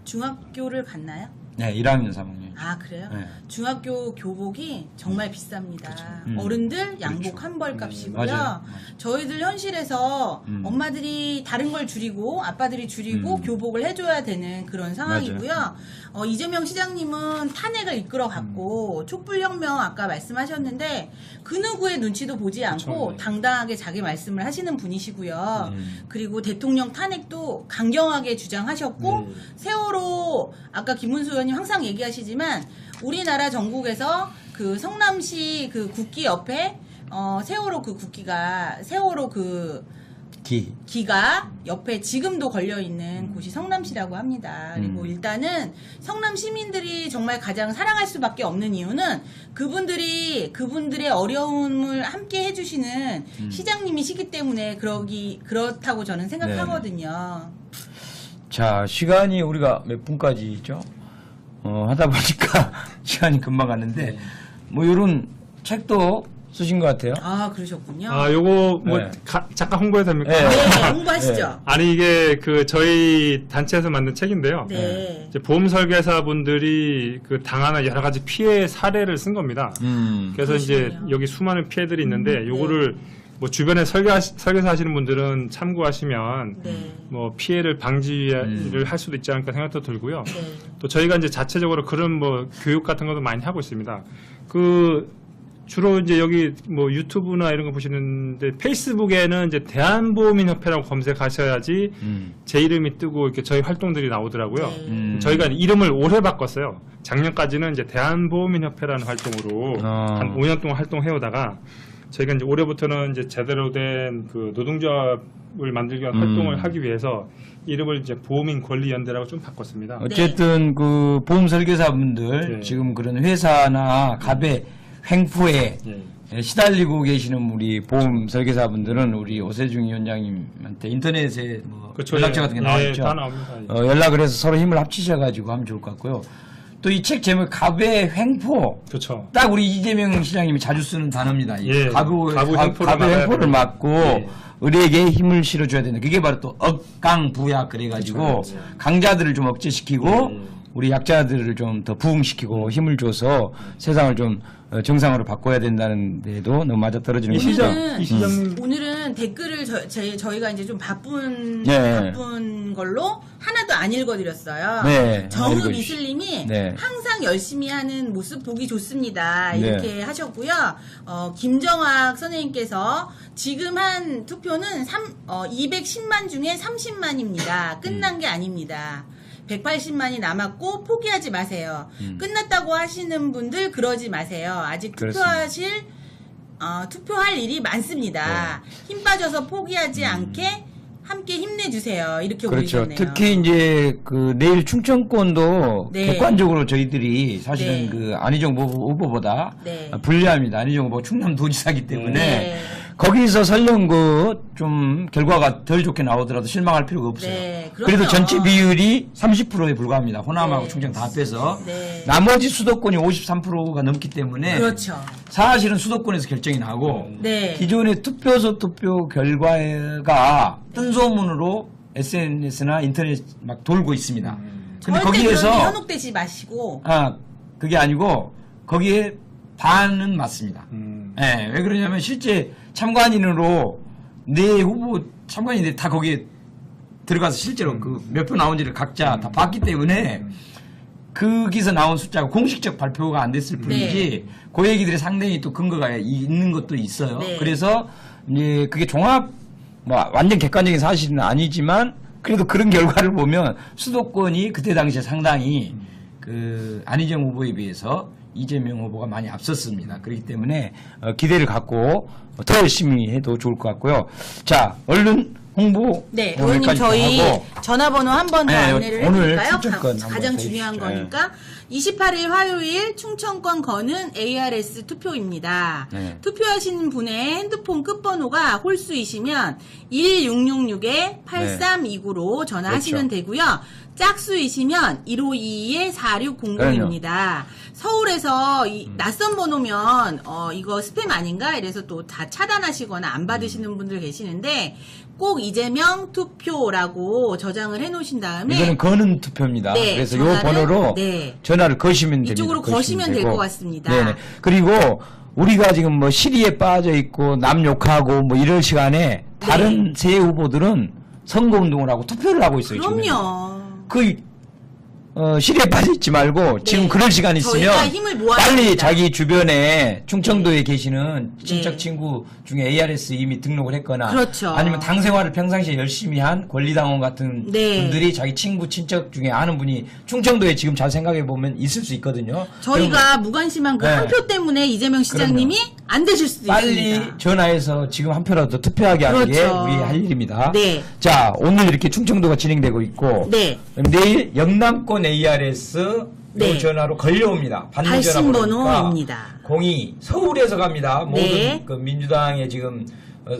중학교를 갔나요? 네, 1학년 3학년. 아 그래요? 네. 중학교 교복이 정말 비쌉니다. 음. 어른들 양복 한 벌 값이고요. 맞아요. 저희들 현실에서 엄마들이 다른 걸 줄이고 아빠들이 줄이고 교복을 해줘야 되는 그런 상황이고요. 이재명 시장님은 탄핵을 이끌어갔고 촛불혁명 아까 말씀하셨는데 그 누구의 눈치도 보지 않고 네. 당당하게 자기 말씀을 하시는 분이시고요. 그리고 대통령 탄핵도 강경하게 주장하셨고 세월호 아까 김문수 의원님 항상 얘기하시지만 우리나라 전국에서 그 성남시 그 국기 옆에 세월호 그 국기가 세월호 그 기가 옆에 지금도 걸려 있는 곳이 성남시라고 합니다. 그리고 일단은 성남 시민들이 정말 가장 사랑할 수밖에 없는 이유는 그분들의 어려움을 함께 해주시는 시장님이시기 때문에 그렇다고 저는 생각하거든요. 자, 시간이 우리가 몇 분까지 있죠? 하다 보니까 시간이 금방 갔는데, 뭐, 이런 책도 쓰신 것 같아요. 아 그러셨군요. 아, 요거 뭐 네. 잠깐 홍보해도 됩니까? 네. 네, 홍보하시죠. 아니 이게 그 저희 단체에서 만든 책인데요. 네. 이제 보험 설계사분들이 그 당하는 여러 가지 피해 사례를 쓴 겁니다. 그래서 이제 그러시군요. 여기 수많은 피해들이 있는데 요거를 뭐 주변에 설계사 하시는 분들은 참고하시면 네. 뭐 피해를 방지를 할 수도 있지 않을까 생각도 들고요. 네. 또 저희가 이제 자체적으로 그런 뭐 교육 같은 것도 많이 하고 있습니다. 그 주로 이제 여기 뭐 유튜브나 이런 거 보시는데 페이스북에는 이제 대한보험인협회라고 검색하셔야지 제 이름이 뜨고 이렇게 저희 활동들이 나오더라고요. 네. 저희가 이름을 올해 바꿨어요. 작년까지는 이제 대한보험인협회라는 활동으로 한 5년 동안 활동해오다가 저희가 이제 올해부터는 이제 제대로 된 그 노동조합을 만들기 위한 활동을 하기 위해서 이름을 이제 보험인권리연대라고 좀 바꿨습니다. 어쨌든 그 보험 설계사분들 네. 지금 그런 회사나 갑의 횡포에 예. 시달리고 계시는 우리 보험 설계사분들은 우리 오세중 위원장님한테 인터넷에 뭐 그렇죠. 연락처 같은 게 나와 예, 있죠. 다 나옵니다. 예. 연락을 해서 서로 힘을 합치셔가지고 하면 좋을 것 같고요. 또 이 책 제목 갑의 횡포. 그렇죠. 딱 우리 이재명 시장님이 자주 쓰는 단어입니다. 이 예, 갑의 횡포를 막아야 횡포를 됩니다. 막고 예. 의료에게 힘을 실어줘야 된다. 그게 바로 또 억강부약 그래가지고 그렇죠. 강자들을 좀 억제시키고 예. 우리 약자들을 좀 더 부흥시키고 힘을 줘서 세상을 좀 정상으로 바꿔야 된다는 데도 너무 맞아떨어지는 이 거죠. 시장- 이 시장님- 오늘은 댓글을 저희가 이제 좀 바쁜 걸로 하나도 안 읽어드렸어요. 네, 하나 정읍 읽어주시죠. 이슬님이 네. 항상 열심히 하는 모습 보기 좋습니다. 네. 이렇게 하셨고요. 김정학 선생님께서 지금 한 투표는 210만 중에 30만입니다. 끝난 게 아닙니다. 180만이 남았고 포기하지 마세요. 끝났다고 하시는 분들 그러지 마세요. 아직 그렇습니다. 투표할 일이 많습니다. 힘 빠져서 포기하지 않게 함께 힘내주세요. 이렇게 그렇죠. 올리셨네요. 특히 이제 그 내일 충청권도 네. 객관적으로 저희들이 사실은 네. 그 안희정 후보보다 네. 불리합니다. 안희정 후보 충남도지사기 때문에 네. 거기서 설령 좀 결과가 덜 좋게 나오더라도 실망할 필요가 없어요. 네, 그래도 그럼요. 전체 비율이 30%에 불과합니다. 호남하고 네. 충청 다 합해서. 네. 나머지 수도권이 53%가 넘기 때문에 그렇죠. 사실은 수도권에서 결정이 나고 네. 기존의 투표소 투표 결과가 뜬소문으로 SNS나 인터넷 막 돌고 있습니다. 근데 절대 거기에서 그런 데 현혹되지 마시고. 그게 아니고 거기에 반은 맞습니다. 음. 예, 왜 그러냐면 실제 참관인으로 내 후보 참관인들이 다 거기에 들어가서 실제로 그 몇 표 나온지를 각자 다 봤기 때문에 거기서 나온 숫자가 공식적 발표가 안 됐을 뿐이지 그 얘기들이 상당히 또 근거가 있는 것도 있어요. 네. 그래서 이제 그게 종합 완전 객관적인 사실은 아니지만 그래도 그런 결과를 보면 수도권이 그때 당시에 상당히 그 안희정 후보에 비해서 이재명 후보가 많이 앞섰습니다. 그렇기 때문에 기대를 갖고 더 열심히 해도 좋을 것 같고요. 자, 얼른 홍보 네, 의원님 저희 하고 전화번호 한 번 더 네, 안내를 오늘 해드릴까요? 충청권 한번 가장 더 중요한 해주시죠. 거니까 28일 화요일 충청권 거는 ARS 투표입니다. 네. 투표하시는 분의 핸드폰 끝번호가 홀수이시면 1666-8329로 전화하시면 그렇죠. 되고요. 짝수이시면 1522-4600입니다. 서울에서 낯선 번호면 이거 스팸 아닌가? 이래서 또 다 차단하시거나 안 받으시는 분들 계시는데 꼭 이재명 투표라고 저장을 해놓으신 다음에 이거는 거는 투표입니다. 네, 그래서 이 전화를, 번호로 네. 전화를 거시면 됩니다. 이쪽으로 거시면 될 것 같습니다. 네네. 그리고 우리가 지금 뭐 시리에 빠져 있고 남 욕하고 뭐 이럴 시간에 다른 새 후보들은 선거운동을 하고 투표를 하고 있어요. 지금. 그럼요. 시리에 빠져 있지 말고 지금 그럴 시간 있으면 저희가 힘을 모아야 빨리 됩니다. 자기 주변에 충청도에 계시는 네. 친척 친구 중에 ARS 이미 등록을 했거나 그렇죠. 아니면 당 생활을 평상시에 열심히 한 권리당원 같은 네. 분들이 자기 친구 친척 중에 아는 분이 충청도에 지금 잘 생각해 보면 있을 수 있거든요. 저희가 무관심한 그 네. 한 표 때문에 이재명 시장님이 안 되실 수도 빨리 있습니다. 전화해서 지금 한 표라도 투표하게 하는 게 그렇죠. 우리의 할 일입니다. 네. 자, 오늘 이렇게 충청도가 진행되고 있고 네. 내일 영남권 ARS 네. 요 전화로 걸려옵니다. 받는 전화 발신번호입니다. 02 서울에서 갑니다. 네. 모든 그 민주당의 지금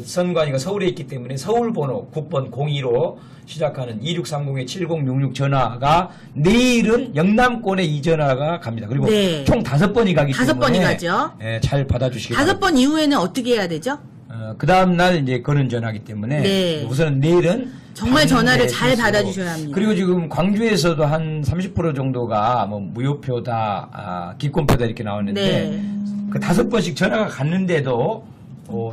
선관위가 서울에 있기 때문에 서울 번호 9번 02로 시작하는 2630-7066 전화가 내일은 영남권에 이 전화가 갑니다. 그리고 네. 총 5번이 가기 다섯 때문에 번이 가죠. 잘 받아주시기 5번 이후에는 어떻게 해야 되죠? 그 다음날 이제 거는 전화기 때문에 네. 우선 내일은 정말 받는 전화를 데 잘 있어서. 받아주셔야 합니다. 그리고 지금 광주에서도 한 30% 정도가 뭐 무효표다, 기권표다 이렇게 나왔는데 네. 그 5번씩 전화가 갔는데도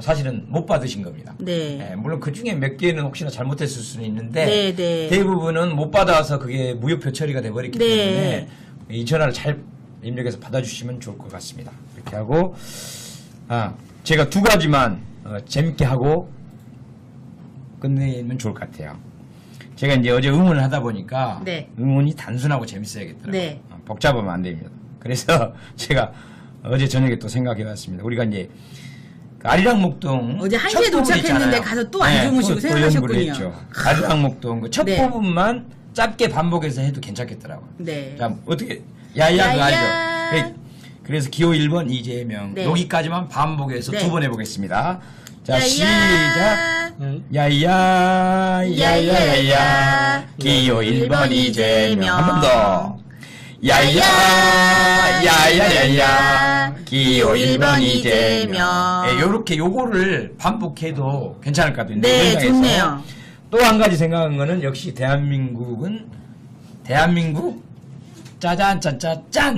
사실은 못 받으신 겁니다. 네. 물론 그 중에 몇 개는 혹시나 잘못했을 수는 있는데 네, 네. 대부분은 못 받아서 그게 무효표 처리가 돼버렸기 네. 때문에 이 전화를 잘 입력해서 받아주시면 좋을 것 같습니다. 이렇게 하고 제가 2가지만 재밌게 하고 끝내면 좋을 것 같아요. 제가 이제 어제 응원을 하다 보니까 네. 응원이 단순하고 재밌어야겠더라고요. 네. 복잡하면 안 됩니다. 그래서 제가 어제 저녁에 또 생각해 봤습니다. 우리가 이제 그 아리랑목동 어제 1시에 첫 부분 도착했는데 있잖아요. 가서 또 안 주무시고 또 생각하셨군요. 연구를 했죠. 아리랑목동 그 첫 네. 부분만 짧게 반복해서 해도 괜찮겠더라고요. 네. 자, 어떻게 야야 그거 야야. 알죠? 그래서 기호 1번 이재명 네. 여기까지만 반복해서 네. 2번 해보겠습니다. 자, 야야. 시작. 네. 야야 야야야야 기호 1번 이재명 한 번 더. 야야 야야야야 기호 1번 이재명. 요렇게 요거를 반복해도 괜찮을 것 같아요. 네, 현장에서. 좋네요. 또 한 가지 생각한 거는 역시 대한민국 짜잔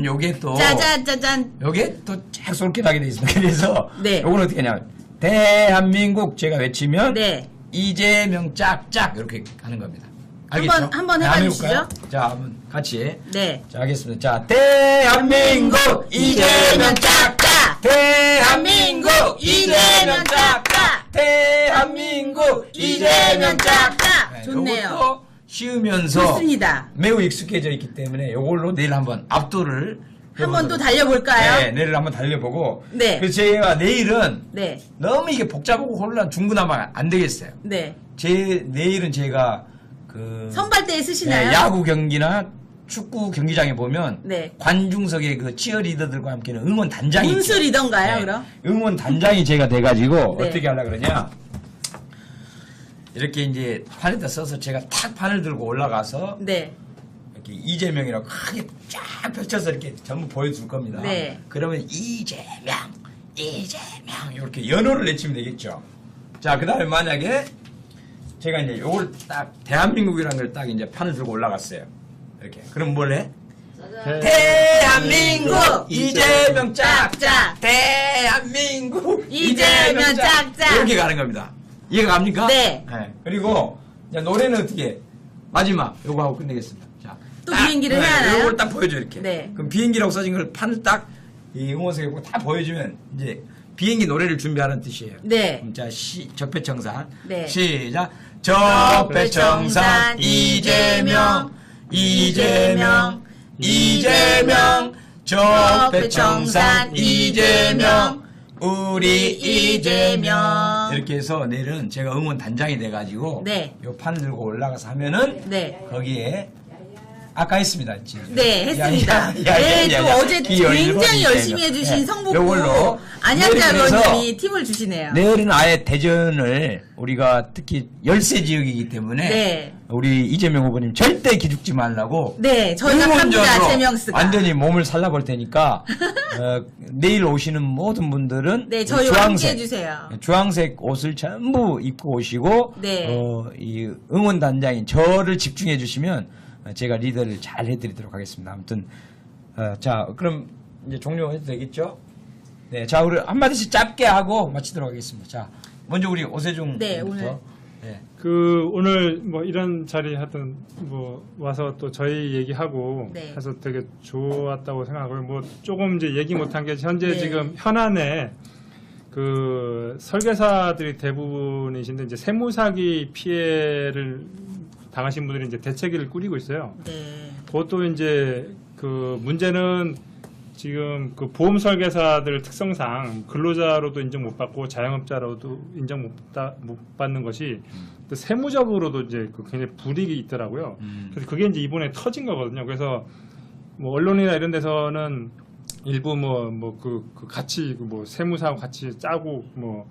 요게 또 짜잔. 요게 또 쫙 솔깃하게 돼 있습니다. 그래서 네. 요거는 어떻게 하냐면 대한민국 제가 외치면 네. 이재명 짝짝 이렇게 하는 겁니다. 알겠죠? 한번 네, 해봐 한번 주시죠. 해볼까요? 자, 한번 같이. 네. 자, 하겠습니다. 자, 대한민국 이재명 짝짝! 대한민국 이재명 짝짝! 대한민국 이재명 짝짝! 좋네요. 요것도 쉬우면서 좋습니다. 매우 익숙해져 있기 때문에 요걸로 내일 한번 압도를 한 번 또 달려볼까요? 네, 내일 한번 달려보고. 네. 그래서 제가 내일은 네. 너무 이게 복잡하고 혼란 중구난방 안 되겠어요. 네. 내일은 제가 그 선발대에 쓰시나요? 야구 경기나 축구 경기장에 보면 네. 관중석에 그 치어리더들과 함께는 응원 단장이 있죠. 문수 리더인가요, 네. 그럼? 응원 단장이 제가 돼가지고 네. 어떻게 하려 그러냐. 이렇게 이제 판에다 써서 제가 탁 판을 들고 올라가서 네. 이렇게 이재명이라고 크게 쫙 펼쳐서 이렇게 전부 보여줄 겁니다. 네. 그러면 이재명 이렇게 연호를 내치면 되겠죠. 자, 그 다음에 만약에 제가 이제 요걸 딱 대한민국이라는 걸 딱 이제 판을 들고 올라갔어요. 이렇게. 그럼 뭘 해? 대한민국 이재명 짝짝 대한민국 이재명 짝짝. 이렇게 가는 겁니다. 이해가 갑니까? 네. 그리고 이제 노래는 어떻게 해? 마지막 요거 하고 끝내겠습니다. 자, 또 비행기를 해야 하나요? 요걸 딱 보여줘 이렇게. 네. 그럼 비행기라고 써진 걸 판을 딱 이 응원석에 다 보여주면 이제 비행기 노래를 준비하는 뜻이에요. 네. 그럼 자, 적폐청산. 네. 시작. 적폐청산 이재명 적폐청산 이재명 우리 이재명 이렇게 해서 내일은 제가 응원 단장이 돼가지고 네. 요 판을 들고 올라가서 하면은 네. 거기에 아까 했습니다. 진짜. 네, 했습니다. 야, 네, 또 어제 굉장히 열심히 해주신 네. 성북구 요걸로 안양자 내일 그래서 의원님이 팁을 주시네요. 내일은 아예 대전을 우리가 특히 열세 지역이기 때문에 네. 우리 이재명 후보님 절대 기죽지 말라고 네, 저희가 응원전으로 갑니다, 제명스가. 완전히 몸을 살라볼 테니까 내일 오시는 모든 분들은 네, 저희와 함께 해주세요. 주황색 옷을 전부 입고 오시고 네. 이 응원 단장인 저를 집중해 주시면 제가 리더를 잘 해드리도록 하겠습니다. 아무튼 자, 그럼 이제 종료해도 되겠죠? 네, 자, 우리 한마디씩 짧게 하고 마치도록 하겠습니다. 자, 먼저 우리 오세중부터. 네, 오늘. 네. 오늘 뭐 이런 자리 하여튼 뭐 와서 또 저희 얘기하고 네. 해서 되게 좋았다고 생각하고요. 뭐 조금 이제 얘기 못한 게 현재 네. 지금 현안에 그 설계사들이 대부분이신데 이제 세무사기 피해를 당하신 분들이 이제 대책위를 꾸리고 있어요. 네. 그것도 이제 그 문제는 지금 그 보험 설계사들 특성상 근로자로도 인정 못 받고 자영업자로도 인정 못 받는 것이 또 세무적으로도 이제 그 굉장히 불이익이 있더라고요. 그래서 그게 이제 이번에 터진 거거든요. 그래서 뭐 언론이나 이런 데서는 일부 그 같이 뭐 세무사하고 같이 짜고 뭐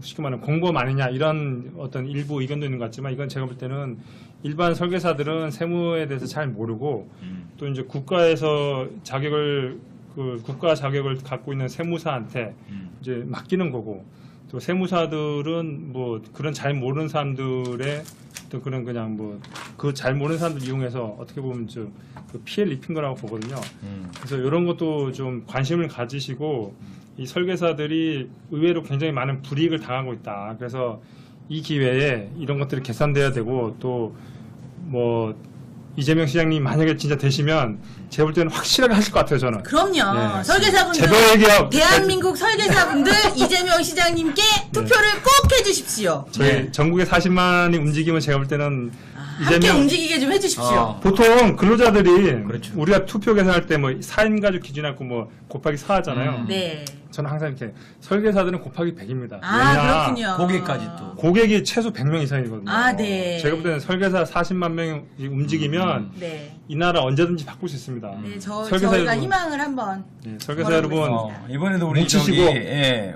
쉽게 말하면 공범 아니냐 이런 어떤 일부 의견도 있는 것 같지만 이건 제가 볼 때는 일반 설계사들은 세무에 대해서 잘 모르고 또 이제 국가에서 자격을 그 국가 자격을 갖고 있는 세무사한테 이제 맡기는 거고 또 세무사들은 뭐 그런 잘 모르는 사람들의 또 그런 그냥 뭐 그 잘 모르는 사람들 이용해서 어떻게 보면 좀 그 피해를 입힌 거라고 보거든요. 그래서 이런 것도 좀 관심을 가지시고 이 설계사들이 의외로 굉장히 많은 불이익을 당하고 있다. 그래서 이 기회에 이런 것들이 개선돼야 되고 또 뭐 이재명 시장님 만약에 진짜 되시면 제가 볼 때는 확실하게 하실 것 같아요, 저는. 그럼요. 네. 설계사분들, 제발 얘기해요. 대한민국 설계사분들 이재명 시장님께 투표를 꼭 해주십시오. 저희 전국에 40만이 움직이면 제가 볼 때는 함께 움직이게 좀 해주십시오. 보통 근로자들이 그렇죠. 우리가 투표 계산할 때 뭐 4인 가족 기준하고 뭐 곱하기 4 하잖아요. 네. 저는 항상 이렇게 설계사들은 곱하기 100입니다. 아, 그렇군요. 고객까지 또. 고객이 최소 100명 이상이거든요. 아, 네. 제가 볼 때는 설계사 40만 명이 움직이면 네. 이 나라 언제든지 바꿀 수 있습니다. 네, 설계사 저희가 여러분, 희망을 한번. 네, 설계사 여러분 이번에도 우리 뭉치시고,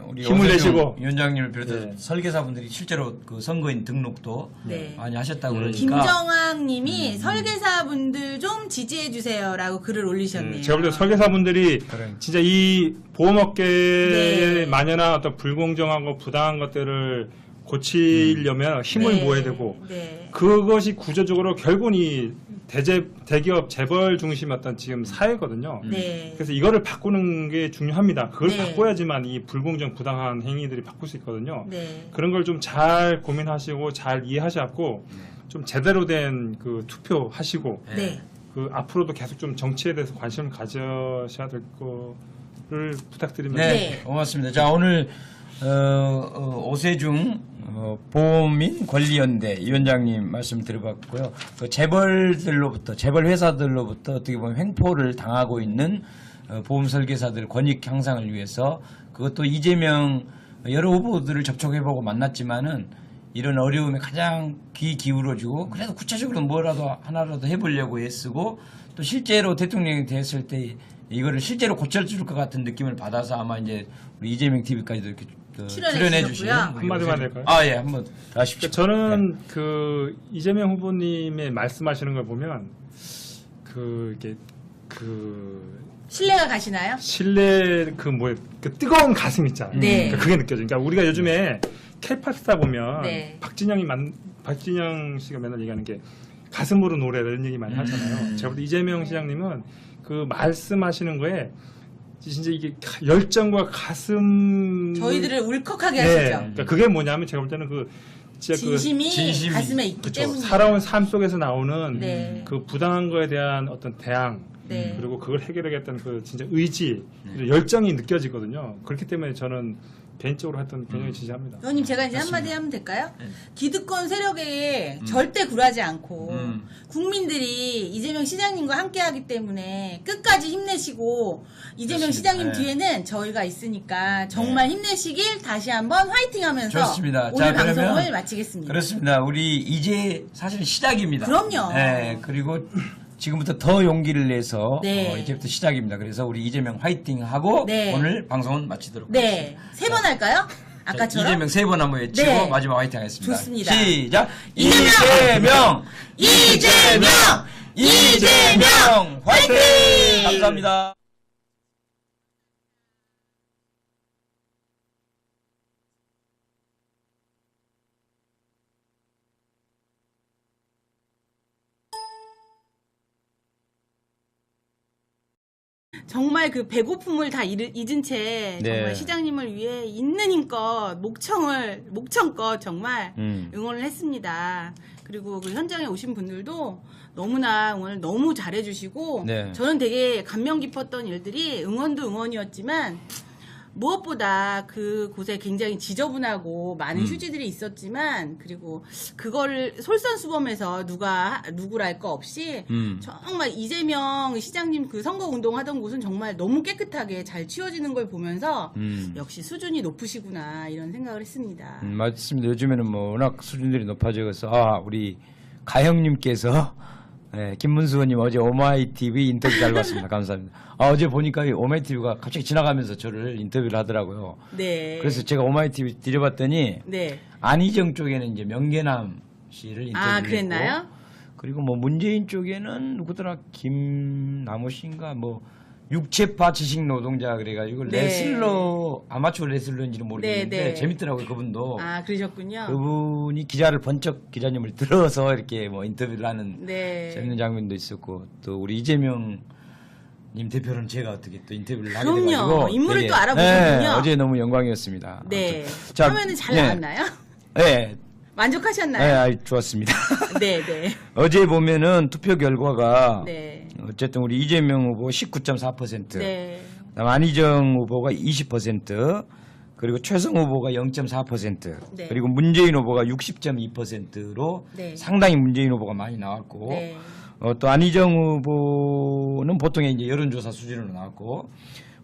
우리 힘을 오세중 내시고. 위원장님을 비롯해서 네. 설계사분들이 실제로 그 선거인 등록도 네. 많이 하셨다고 그러니까 김정황 님이 설계사분들 좀 지지해 주세요라고 글을 올리셨네요. 제가 볼 때 설계사분들이 그래. 진짜 이 보험업계에 네. 만연한 어떤 불공정하고 부당한 것들을 고치려면 힘을 네. 모아야 되고 네. 그것이 구조적으로 결국은 이 대기업 재벌 중심 어떤 지금 사회거든요. 네. 그래서 이거를 바꾸는 게 중요합니다. 그걸 네. 바꿔야지만 이 불공정 부당한 행위들이 바꿀 수 있거든요. 네. 그런 걸 좀 잘 고민하시고 잘 이해하셔갖고 좀 제대로 된 그 투표하시고 네. 그 앞으로도 계속 좀 정치에 대해서 관심을 가져셔야 될 거를 부탁드립니다. 네, 네. 고맙습니다. 자, 오늘 오세중 보험인 권리연대 위원장님 말씀 들어봤고요. 그 재벌들로부터 재벌 회사들로부터 어떻게 보면 횡포를 당하고 있는 보험 설계사들 권익 향상을 위해서 그것도 이재명 여러 후보들을 접촉해보고 만났지만은 이런 어려움에 가장 귀 기울여주고 그래도 구체적으로 뭐라도 하나라도 해보려고 애쓰고 또 실제로 대통령이 됐을 때 이거를 실제로 고쳐줄 것 같은 느낌을 받아서 아마 이제 우리 이재명 TV까지도 이렇게 출연해 주시는 한마디만 할까요? 아, 예, 한번 하십시오. 저는 네. 그 이재명 후보님의 말씀하시는 걸 보면 이게 신뢰가 가시나요? 신뢰 그 뜨거운 가슴 있잖아요. 네. 그러니까 그게 느껴져요. 그러니까 우리가 요즘에 K-팝스타 보면 네. 박진영 씨가 맨날 얘기하는 게 가슴으로 노래 이런 얘기 많이 하잖아요. 제가 볼 때 이재명 시장님은 그 말씀하시는 거에 진짜 이게 열정과 가슴 저희들을 울컥하게 네. 하시죠. 그러니까 그게 뭐냐면 제가 볼 때는 진짜 진심이 가슴에 있기 그쵸. 때문에 살아온 삶 속에서 나오는 네. 그 부당한 거에 대한 어떤 대항 네. 그리고 그걸 해결하겠다는 그 진짜 의지, 열정이 느껴지거든요. 그렇기 때문에 저는 개인적으로 하여튼 굉장히 지지합니다. 의원님 제가 이제 한마디 하면 될까요? 기득권 세력에 절대 굴하지 않고 국민들이 이재명 시장님과 함께하기 때문에 끝까지 힘내시고 이재명 좋습니다. 시장님 네. 뒤에는 저희가 있으니까 정말 힘내시길 다시 한번 화이팅하면서 좋습니다. 오늘 자, 그러면 방송을 마치겠습니다. 그렇습니다. 우리 이제 사실 시작입니다. 그럼요. 네, 그리고 지금부터 더 용기를 내서 네. 이제부터 시작입니다. 그래서 우리 이재명 화이팅하고 네. 오늘 방송은 마치도록 네, 하겠습니다. 3번 할까요? 아까처럼? 이재명 3번 한번 외치고 네. 마지막 화이팅 하겠습니다. 좋습니다. 시작! 이재명! 이재명! 이재명! 화이팅! 감사합니다. 정말 그 배고픔을 다 잊은 채 네. 정말 시장님을 위해 있는 힘껏 목청껏 정말 응원을 했습니다. 그리고 그 현장에 오신 분들도 너무나 응원을 너무 잘해주시고 네. 저는 되게 감명 깊었던 일들이 응원도 응원이었지만 무엇보다 그 곳에 굉장히 지저분하고 많은 휴지들이 있었지만 그리고 그거를 솔선수범해서 누구랄 거 없이 정말 이재명 시장님 그 선거운동 하던 곳은 정말 너무 깨끗하게 잘 치워지는 걸 보면서 역시 수준이 높으시구나 이런 생각을 했습니다. 맞습니다. 요즘에는 뭐 워낙 수준들이 높아져서 우리 가형님께서 네, 김문수 의원님 어제 오마이TV 인터뷰 잘 봤습니다. 감사합니다. 어제 보니까 이 오마이TV가 갑자기 지나가면서 저를 인터뷰를 하더라고요. 네. 그래서 제가 오마이TV 들여봤더니 네. 안희정 쪽에는 이제 명계남 씨를 인터뷰를 그랬나요? 했고 그리고 뭐 문재인 쪽에는 누구더라 김남호 씨인가 뭐 육체파 지식 노동자 그래가지고 네. 레슬러 아마추어 레슬러인지는 모르겠는데 네, 네. 재밌더라고요 그분도. 그러셨군요. 그분이 기자를 번쩍 기자님을 들어서 이렇게 뭐 인터뷰를 하는 네. 재밌는 장면도 있었고 또 우리 이재명 님 대표는 제가 어떻게 또 인터뷰를 하게 그럼요. 돼가지고 인물을 되게, 또 알아보셨군요. 어제 너무 영광이었습니다. 네. 자, 화면은 잘 네. 나왔나요? 네, 만족하셨나요? 좋았습니다. 네, 네. 어제 보면은 투표 결과가 네. 어쨌든 우리 이재명 후보 19.4%, 네. 그다음 안희정 후보가 20%, 그리고 최성 후보가 0.4%, 네. 그리고 문재인 후보가 60.2%로 네. 상당히 문재인 후보가 많이 나왔고, 네. 또 안희정 후보는 보통의 이제 여론조사 수준으로 나왔고,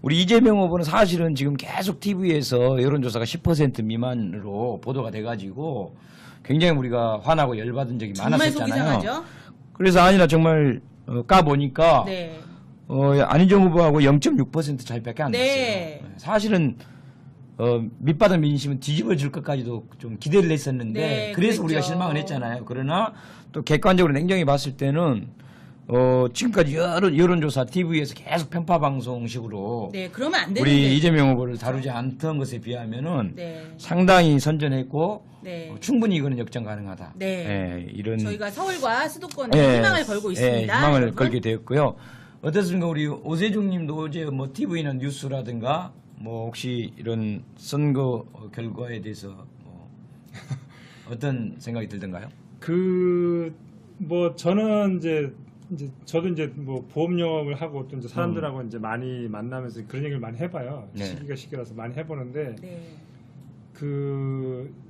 우리 이재명 후보는 사실은 지금 계속 TV에서 여론조사가 10% 미만으로 보도가 돼가지고 굉장히 우리가 화나고 열받은 적이 정말 많았었잖아요. 속이 상하죠? 그래서 아니나 정말 까보니까 네. 안희정 후보하고 0.6% 차이밖에 안 났어요. 네. 사실은 밑바닥 민심은 뒤집어질 것까지도 좀 기대를 했었는데 네, 그래서 그랬죠. 우리가 실망을 했잖아요. 그러나 또 객관적으로 냉정히 봤을 때는 지금까지 여론조사 TV에서 계속 편파 방송식으로 네, 그러면 안 되는데. 우리 이재명 후보를 다루지 않던 것에 비하면은 네. 상당히 선전했고 네. 충분히 이거는 역전 가능하다. 네. 이런 저희가 서울과 수도권에 예, 희망을 걸고 있습니다. 희망을 여러분. 걸게 되었고요. 어떻습니까? 우리 오세종님도 어제 뭐 TV나 뉴스라든가 뭐 혹시 이런 선거 결과에 대해서 뭐 어떤 생각이 들던가요? 뭐 저는 이제 저도 이제 뭐 보험 영업을 하고 또 이제 사람들하고 이제 많이 만나면서 그런 얘기를 많이 해봐요. 네. 시기가 시기라서 많이 해보는데 네.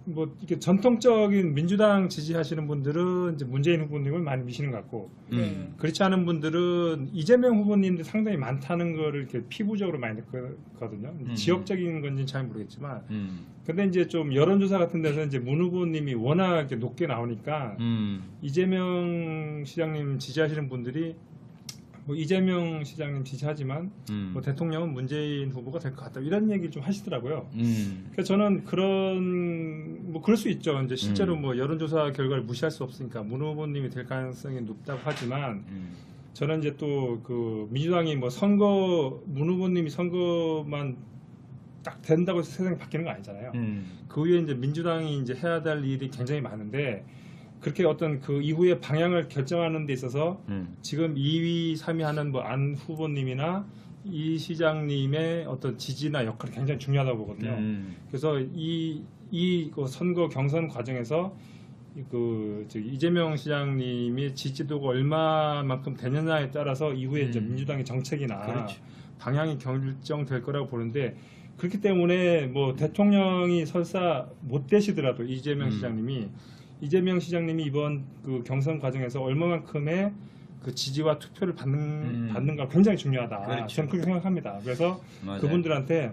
뭐 이게 전통적인 민주당 지지하시는 분들은 이제 문재인 후보님을 많이 미시는 것 같고 네. 그렇지 않은 분들은 이재명 후보님도 상당히 많다는 거를 이렇게 피부적으로 많이 느꼈거든요. 지역적인 건지는 잘 모르겠지만 근데 이제 좀 여론조사 같은 데서 이제 문 후보님이 워낙 이렇게 높게 나오니까 이재명 시장님 지지하시는 분들이 뭐 이재명 시장님 지지하지만 뭐 대통령은 문재인 후보가 될 것 같다 이런 얘기 좀 하시더라고요. 그래서 저는 뭐 그럴 수 있죠. 이제 실제로 뭐 여론조사 결과를 무시할 수 없으니까 문 후보님이 될 가능성이 높다고 하지만 저는 이제 또 그 민주당이 뭐 문 후보님이 선거만 딱 된다고 해서 세상이 바뀌는 거 아니잖아요. 그 위에 이제 민주당이 이제 해야 될 일이 굉장히 많은데. 그렇게 어떤 그 이후의 방향을 결정하는 데 있어서 지금 2위, 3위 하는 뭐 안 후보님이나 이 시장님의 어떤 지지나 역할이 굉장히 중요하다고 보거든요. 그래서 이 선거 경선 과정에서 이재명 시장님이 지지도가 얼마만큼 되느냐에 따라서 이후에 이제 민주당의 정책이나 그렇죠. 방향이 결정될 거라고 보는데 그렇기 때문에 뭐 대통령이 설사 못 되시더라도 이재명 시장님이 이번 그 경선 과정에서 얼마만큼의 그 지지와 투표를 받는가 굉장히 중요하다. 그렇죠. 저는 그렇게 생각합니다. 그래서 맞아요. 그분들한테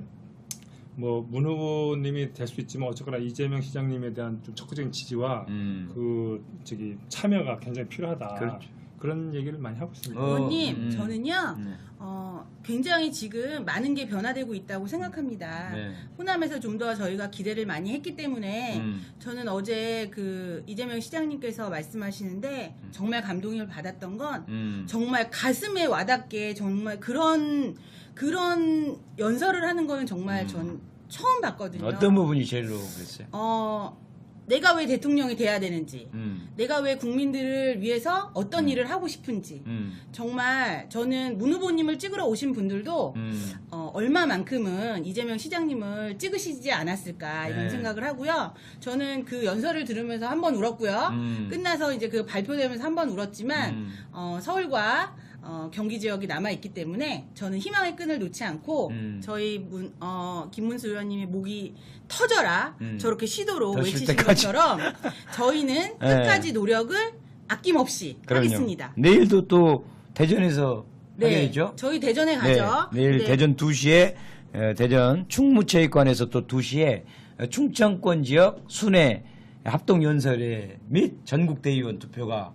뭐 문 후보님이 될 수 있지만 어쨌거나 이재명 시장님에 대한 좀 적극적인 지지와 참여가 굉장히 필요하다. 그렇죠. 그런 얘기를 많이 하고 있습니다. 의원님, 저는요, 굉장히 지금 많은 게 변화되고 있다고 생각합니다. 네. 호남에서 좀 더 저희가 기대를 많이 했기 때문에 저는 어제 그 이재명 시장님께서 말씀하시는데 정말 감동을 받았던 건 정말 가슴에 와닿게 정말 그런 연설을 하는 거는 정말 전 처음 봤거든요. 어떤 부분이 제일로 그랬어요? 내가 왜 대통령이 돼야 되는지, 내가 왜 국민들을 위해서 어떤 일을 하고 싶은지, 정말 저는 문 후보님을 찍으러 오신 분들도 얼마만큼은 이재명 시장님을 찍으시지 않았을까 이런 네. 생각을 하고요. 저는 그 연설을 들으면서 한 번 울었고요. 끝나서 이제 그 발표되면서 한 번 울었지만 서울과 경기 지역이 남아 있기 때문에 저는 희망의 끈을 놓지 않고 저희 김문수 의원님이 목이 터져라 저렇게 시도로 더 쉴 외치신 때까지. 것처럼 저희는 끝까지 노력을 아낌없이 그럼요. 하겠습니다. 내일도 또 대전에서 네, 하겠죠? 저희 대전에 가죠. 네, 내일 네. 대전 2시에 대전 충무체육관에서 또 2시에 충청권 지역 순회 합동연설회 및 전국대의원 투표가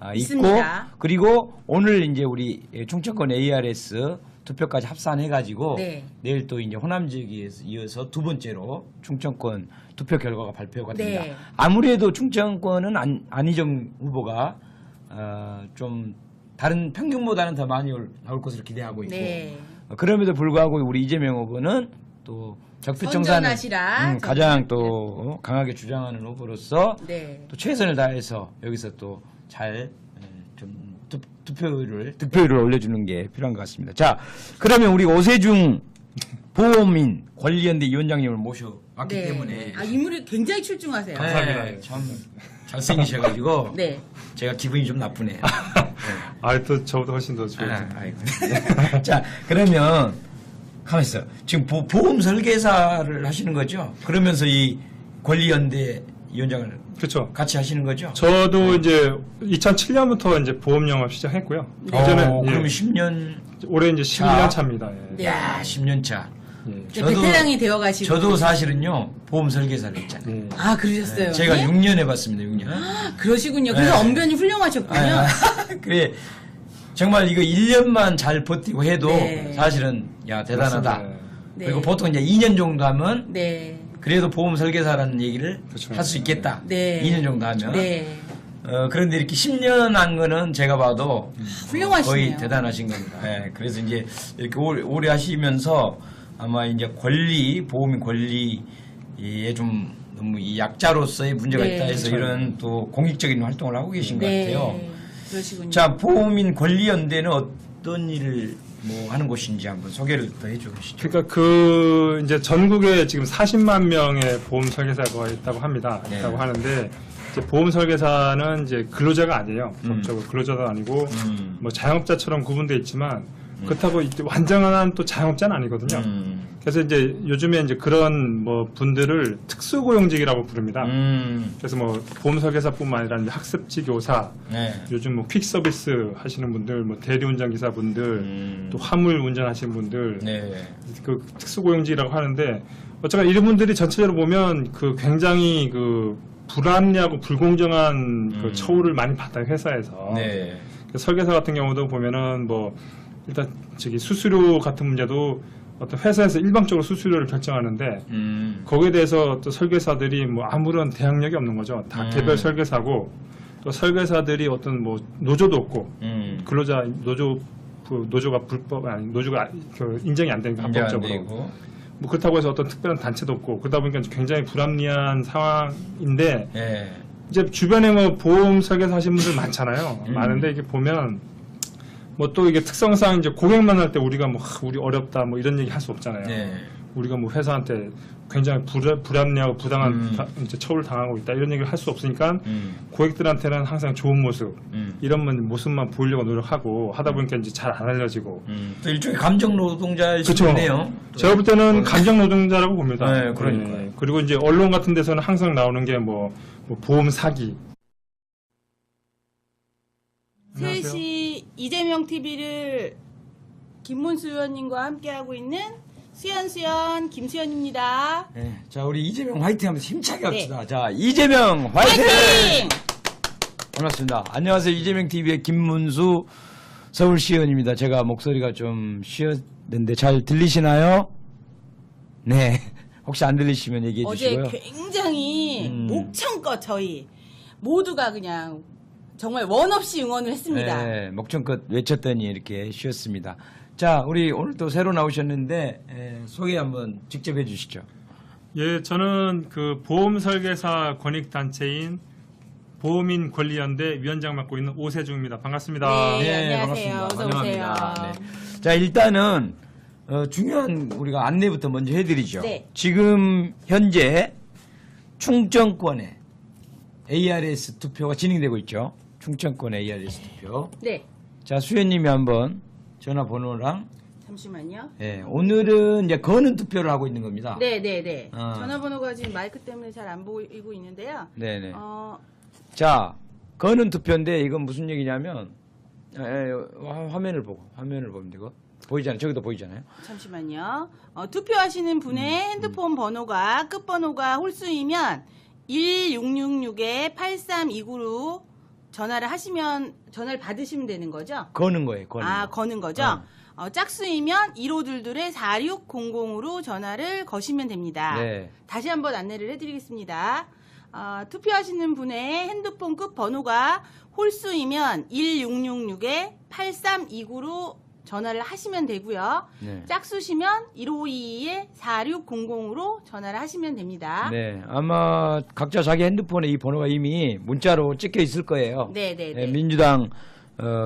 있고 있습니다. 그리고 오늘 이제 우리 충청권 ARS 투표까지 합산해가지고 네. 내일 또 이제 호남 지역에 이어서 두 번째로 충청권 투표 결과가 발표가 됩니다. 네. 아무래도 충청권은 안희정 후보가 좀 다른 평균보다는 더 많이 나올 것으로 기대하고 있고 네. 그럼에도 불구하고 우리 이재명 후보는 또 적폐청산을 선전하시라. 가장 또 강하게 주장하는 후보로서 네. 또 최선을 다해서 여기서 또 잘 좀 득표율을 올려주는 게 필요한 것 같습니다. 자, 그러면 우리 오세중 보험인 권리연대 위원장님을 모셔왔기 네. 때문에 인물이 굉장히 출중하세요. 감사합니다. 참 잘생기셔가지고 네. 제가 기분이 좀 나쁘네요. 또 저보다 훨씬 더 좋아요. 아이고. 자, 그러면 가만 있어. 지금 보험 설계사를 하시는 거죠? 그러면서 이 권리연대 위원장을 그렇죠. 같이 하시는 거죠? 저도 이제 2007년부터 이제 보험 영업 시작했고요. 그전에 그러면 10년 올해 이제 11년 차입니다. 예. 네. 야, 10년 차. 예. 이제 베테랑이 되어가시고. 저도 사실은요 보험 설계사를 했잖아요. 예. 아, 그러셨어요? 제가 네? 6년 해봤습니다. 6년. 그러시군요. 그래서 네. 언변이 훌륭하셨군요. 그래 정말 이거 1년만 잘 버티고 해도 네. 사실은 야 대단하다. 맞습니다. 네. 그리고 보통 이제 2년 정도 하면 네. 그래도 보험 설계사라는 얘기를 그렇죠. 할 수 있겠다. 네. 2년 정도 하면. 네. 그런데 이렇게 10년 한 거는 제가 봐도 훌륭하시네요. 거의 대단하신 겁니다. 예, 그래서 이제 이렇게 오래 하시면서 아마 이제 보험인 권리에 좀 너무 이 약자로서의 문제가 네. 있다 해서 그렇죠. 이런 또 공익적인 활동을 하고 계신 것 네. 같아요. 그러시군요. 자, 보험인 권리연대는 어떤 일을 뭐 하는 곳인지 한번 소개를 더 해주시죠. 그러니까 이제 전국에 지금 40만 명의 보험 설계사가 있다고 합니다. 네. 있다고 하는데 이제 보험 설계사는 이제 근로자가 아니에요. 법적으로 근로자도 아니고 뭐 자영업자처럼 구분되어 있지만 그렇다고 이제 완전한 또 자영업자는 아니거든요. 그래서 이제 요즘에 이제 그런 뭐 분들을 특수고용직이라고 부릅니다. 그래서 뭐 보험 설계사뿐만 아니라 이제 학습지 교사, 네. 요즘 뭐 퀵 서비스 하시는 분들, 뭐 대리운전 기사분들, 또 화물 운전하시는 분들, 네. 그 특수고용직이라고 하는데 어쨌든 이런 분들이 전체적으로 보면 그 굉장히 그 불합리하고 불공정한 그 처우를 많이 받아요 회사에서. 네. 설계사 같은 경우도 보면은 뭐 일단 저기 수수료 같은 문제도 어떤 회사에서 일방적으로 수수료를 결정하는데 거기에 대해서 또 설계사들이 뭐 아무런 대항력이 없는 거죠. 다 개별 설계사고 또 설계사들이 어떤 뭐 노조도 없고 근로자 노조가 불법 아니 노조가 인정이 안 되니까 합법적으로 뭐 그렇다고 해서 어떤 특별한 단체도 없고 그러다 보니까 굉장히 불합리한 상황인데 이제 주변에 뭐 보험 설계사 하시는 분들 많잖아요. 많은데 이게 보면 뭐 또 이게 특성상 이제 고객 만날 때 우리가 뭐 우리 어렵다 뭐 이런 얘기 할 수 없잖아요. 우리가 뭐 회사한테 굉장히 불합리하고 부당한 이제 처우를 당하고 있다 이런 얘기를 할 수 없으니까 고객들한테는 항상 좋은 모습 이런 모습만 보이려고 노력하고 하다 보니까 이제 잘 안 알려지고 또 일종의 감정 노동자일 수 그쵸. 있네요. 제가 볼 때는 감정 노동자라고 봅니다. 네, 그러니까요. 그리고 이제 언론 같은 데서는 항상 나오는 게 뭐 보험 사기. 3시 이재명 TV를 김문수 의원님과 함께하고 있는 수연 김수연입니다. 네, 자 우리 이재명 화이팅 하면서 힘차게 네. 합시다. 자 이재명 화이팅! 화이팅! 반갑습니다. 안녕하세요. 이재명 TV의 김문수 서울시의원입니다. 제가 목소리가 좀 쉬었는데 잘 들리시나요? 네. 혹시 안 들리시면 얘기해 주시고요. 어제 굉장히 목청껏 저희 모두가 그냥 정말 원 없이 응원을 했습니다. 네, 목청껏 외쳤더니 이렇게 쉬었습니다. 자, 우리 오늘 또 새로 나오셨는데 소개 한번 직접 해주시죠. 예, 저는 그 보험 설계사 권익 단체인 보험인 권리연대 위원장 맡고 있는 오세중입니다. 반갑습니다. 네, 안녕하세요. 반갑습니다. 어서 오세요. 환영합니다. 네. 자, 일단은 중요한 우리가 안내부터 먼저 해드리죠. 네. 지금 현재 충청권에 ARS 투표가 진행되고 있죠. 충청권 ARS 투표. 네, 자, 수현님이 한번 전화번호랑 잠시만요. 예, 오늘은 이제 거는 투표를 하고 있는 겁니다. 네. 어. 전화번호가 지금 마이크 때문에 잘 안 보이고 있는데요. 네네. 자, 거는 투표인데 이건 무슨 얘기냐면 화면을 보면 이거 보이잖아요. 저기도 보이잖아요. 잠시만요. 투표하시는 분의 핸드폰 번호가 끝번호가 홀수이면 1666-8329로 전화를 받으시면 되는 거죠? 거는 거예요. 거는 거. 거는 거죠? 짝수이면 1522-4600으로 전화를 거시면 됩니다. 네. 다시 한번 안내를 해드리겠습니다. 투표하시는 분의 핸드폰 끝 번호가 홀수이면 1666-8329로 전화를 하시면 되고요. 네. 짝수시면 1522-4600으로 전화를 하시면 됩니다. 네, 아마 각자 자기 핸드폰에 이 번호가 이미 문자로 찍혀 있을 거예요. 네. 민주당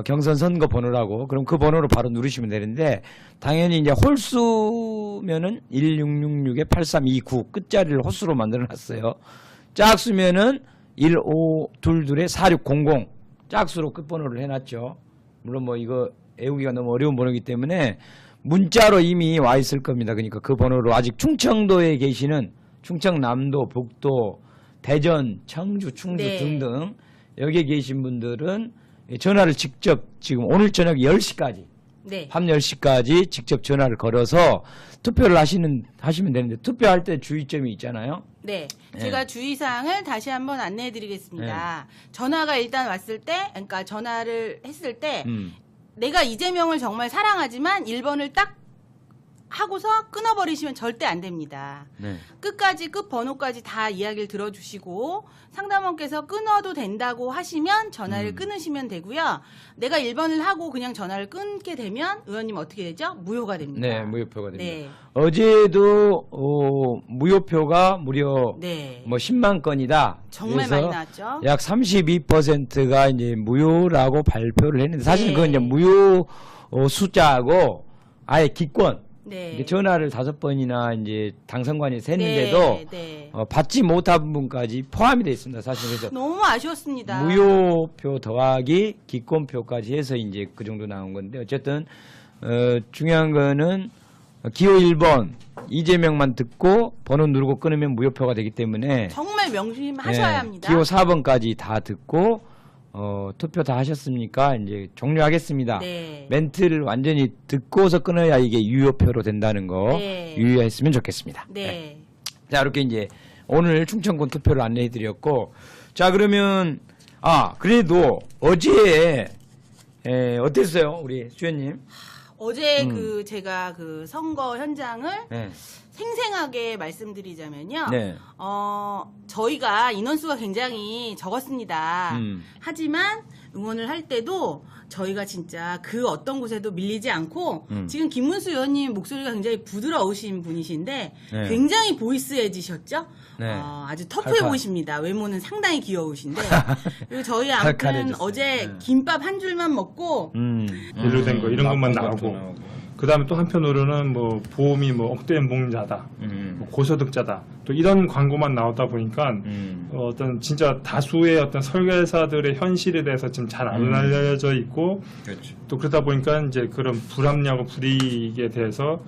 경선 선거 번호라고. 그럼 그 번호로 바로 누르시면 되는데 당연히 이제 홀수면은 1666-8329 끝자리를 홀수로 만들어 놨어요. 짝수면은 1522-4600 짝수로 끝번호를 해놨죠. 물론 뭐 이거 외우기가 너무 어려운 번호이기 때문에 문자로 이미 와 있을 겁니다. 그러니까 그 번호로 아직 충청도에 계시는 충청남도, 북도, 대전, 청주, 충주 네. 등등 여기에 계신 분들은 전화를 직접 지금 오늘 저녁 10시까지 네. 밤 10시까지 직접 전화를 걸어서 투표를 하시면 되는데 투표할 때 주의점이 있잖아요. 네. 네. 제가 주의사항을 다시 한번 안내해 드리겠습니다. 전화가 일단 왔을 때, 그러니까 전화를 했을 때, 내가 이재명을 정말 사랑하지만 1번을 딱 하고서 끊어버리시면 절대 안 됩니다. 네. 끝 번호까지 다 이야기를 들어주시고 상담원께서 끊어도 된다고 하시면 전화를 끊으시면 되고요. 내가 1번을 하고 그냥 전화를 끊게 되면 의원님 어떻게 되죠? 무효가 됩니다. 네, 무효표가 됩니다. 네. 어제도 무효표가 무려 네. 뭐 10만 건이다. 정말 그래서 많이 나왔죠. 약 32%가 이제 무효라고 발표를 했는데 사실 네. 그건 이제 무효 숫자하고 아예 기권 네. 이게 전화를 5번이나 이제 당선관에서 했는데도 네. 받지 못한 분까지 포함이 되어 있습니다. 사실 그래서 너무 아쉬웠습니다. 무효표 더하기 기권표까지 해서 이제 그 정도 나온 건데 어쨌든 중요한 거는 기호 1번 이재명만 듣고 번호 누르고 끊으면 무효표가 되기 때문에 정말 명심하셔야 합니다. 기호 4번까지 다 듣고 투표 다 하셨습니까? 이제 종료하겠습니다. 네. 멘트를 완전히 듣고서 끊어야 이게 유효표로 된다는 거 네. 유의했으면 좋겠습니다. 네. 자, 이렇게 이제 오늘 충청권 투표를 안내해 드렸고 자, 그러면 그래도 어제 어땠어요, 우리 수현님? 어제 제가 그 선거 현장을 네. 생생하게 말씀드리자면요. 네. 저희가 인원수가 굉장히 적었습니다. 하지만 응원을 할 때도 저희가 진짜 그 어떤 곳에도 밀리지 않고 지금 김문수 의원님 목소리가 굉장히 부드러우신 분이신데 네. 굉장히 보이스해지셨죠? 네. 아주 터프해 칼칼. 보이십니다. 외모는 상당히 귀여우신데 그리고 저희 아무튼 칼칼해졌어요. 어제 네. 김밥 한 줄만 먹고 일로 된 거 이런 것만 나쁜 것도 나오고 그 다음에 또 한편으로는 뭐 보험이 뭐 억대연봉자다, 뭐 고소득자다, 또 이런 광고만 나오다 보니까 어떤 진짜 다수의 어떤 설계사들의 현실에 대해서 지금 잘 안 알려져 있고 그렇죠. 또 그러다 보니까 이제 그런 불합리하고 불이익에 대해서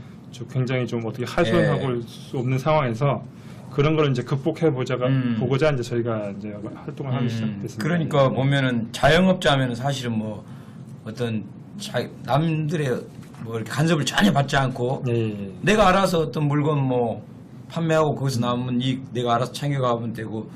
굉장히 좀 어떻게 하소연하고 수 없는 상황에서 그런 걸 이제 극복해 보고자 이제 저희가 이제 활동을 하기 시작했습니다. 그러니까 보면은 자영업자 하면은 사실은 뭐 어떤 남들의 뭐 이렇게 간섭을 전혀 받지 않고 예. 내가 알아서 어떤 물건 뭐 판매하고 거기서 남은 이익 내가 알아서 챙겨가면 되고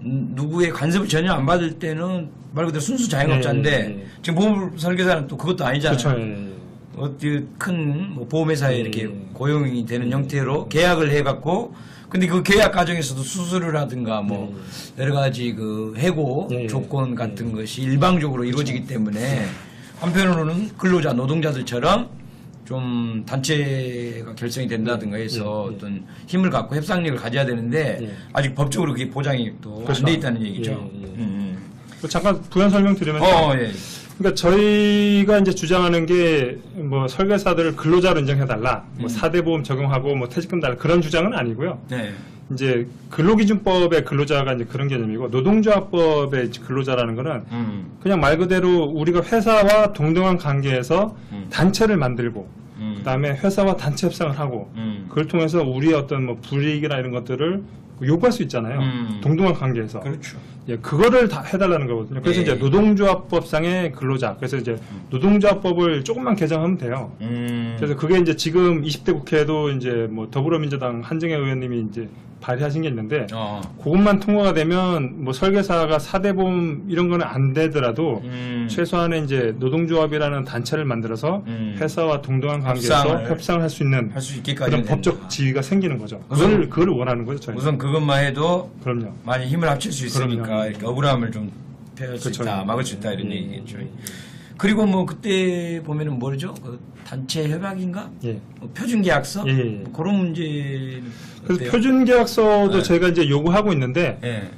누구의 간섭을 전혀 안 받을 때는 말 그대로 순수 자영업자인데 예. 지금 보험 설계사는 또 그것도 아니잖아요. 그렇죠. 예. 어디 큰 뭐 보험회사에 이렇게 고용이 되는 형태로 계약을 해갖고 근데 그 계약 과정에서도 수수료를 하든가 뭐 여러 가지 그 해고 조건 같은 것이 일방적으로 이루어지기 때문에 한편으로는 근로자 노동자들처럼 좀 단체가 결성이 된다든가 해서 어떤 힘을 갖고 협상력을 가져야 되는데 아직 법적으로 그게 보장이 또 안 돼 있다는 얘기죠. 잠깐 부연 설명드리면 예. 그러니까 저희가 이제 주장하는 게 뭐 설계사들을 근로자로 인정해달라, 뭐 4대 보험 적용하고 뭐 퇴직금 달라 그런 주장은 아니고요. 네. 이제 근로기준법의 근로자가 이제 그런 개념이고 노동조합법의 그로자라는 거는 그냥 말 그대로 우리가 회사와 동등한 관계에서 단체를 만들고 그다음에 회사와 단체 협상을 하고 그걸 통해서 우리의 어떤 뭐 불이익이나 이런 것들을 요구할 수 있잖아요. 동등한 관계에서. 그렇죠. 예, 그거를 다 해달라는 거거든요. 그래서 이제 노동조합법상의 근로자. 그래서 이제 노동조합법을 조금만 개정하면 돼요. 그래서 그게 이제 지금 20대 국회에도 이제 뭐 더불어민주당 한정혜 의원님이 이제 발의하신 게 있는데 그것만 통과가 되면 뭐 설계사가 4대 보험 이런 거는 안 되더라도 최소한의 이제 노동조합이라는 단체를 만들어서 회사와 동등한 관계에서 협상을 할 수 있는 그런 법적 지위가 생기는 거죠. 그걸 원하는 거죠. 저희는. 우선 그것만 해도 그럼요. 많이 힘을 합칠 수 있으니까 이렇게 억울함을 좀 펴할 수 그쵸. 있다, 막을 수 있다 이런 얘기겠죠. 그리고 뭐 그때 보면은 뭐죠? 그 단체 협약인가? 예. 뭐 표준계약서? 예. 뭐 그런 문제. 그래서 표준계약서도 저희가 이제 요구하고 있는데 예.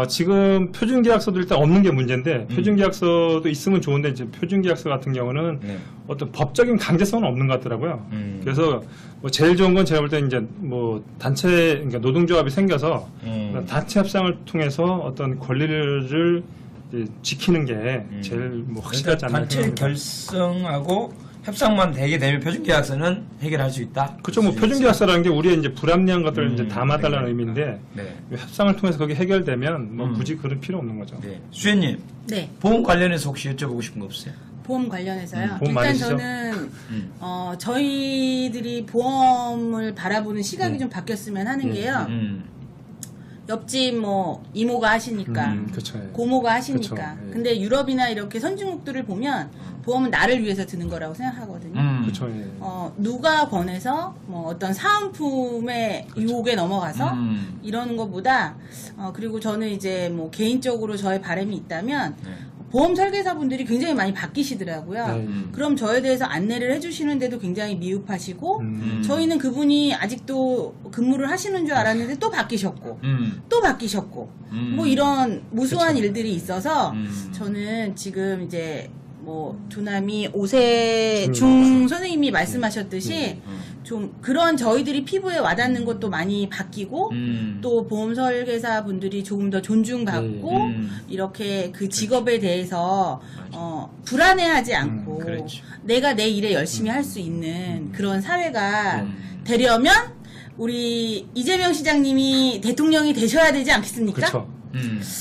지금 표준계약서도 일단 없는 게 문제인데 표준계약서도 있으면 좋은데 이제 표준계약서 같은 경우는 어떤 법적인 강제성은 없는 것 같더라고요. 그래서 뭐 제일 좋은 건 제가 볼 때 이제 뭐 단체 그러니까 노동조합이 생겨서 단체 협상을 통해서 어떤 권리를 이제 지키는 게 제일 뭐 확실하지 않나. 단체 결성하고 협상만 되게 되면 표준계약서는 해결할 수 있다. 그렇죠. 뭐 표준계약서라는 게 우리의 이제 불합리한 것들을 이제 담아달라는 의미인데 협상을 통해서 그게 해결되면 뭐 굳이 그럴 필요 없는 거죠. 네. 수현님, 네. 보험 관련해서 혹시 여쭤보고 싶은 거 없어요? 보험 관련해서요. 보험 일단 많이 쓰죠? 저는 저희들이 보험을 바라보는 시각이 좀 바뀌었으면 하는 게요. 옆집 뭐 이모가 하시니까 그쵸, 예. 고모가 하시니까 그쵸, 예. 근데 유럽이나 이렇게 선진국들을 보면 보험은 나를 위해서 드는 거라고 생각하거든요. 그렇죠. 예. 누가 권해서 뭐 어떤 사은품의 유혹에 넘어가서 이러는 것보다 그리고 저는 이제 뭐 개인적으로 저의 바람이 있다면 보험 설계사분들이 굉장히 많이 바뀌시더라고요. 그럼 저에 대해서 안내를 해주시는데도 굉장히 미흡하시고 저희는 그분이 아직도 근무를 하시는 줄 알았는데 또 바뀌셨고 또 바뀌셨고 뭐 이런 무수한 일들이 있어서 저는 지금 이제 뭐 조남이 오세중 선생님이 말씀하셨듯이 좀 그런 저희들이 피부에 와닿는 것도 많이 바뀌고 또 보험 설계사 분들이 조금 더 존중받고 이렇게 그 직업에 대해서 불안해하지 않고 내가 내 일에 열심히 할 수 있는 그런 사회가 되려면 우리 이재명 시장님이 대통령이 되셔야 되지 않겠습니까? 그렇죠.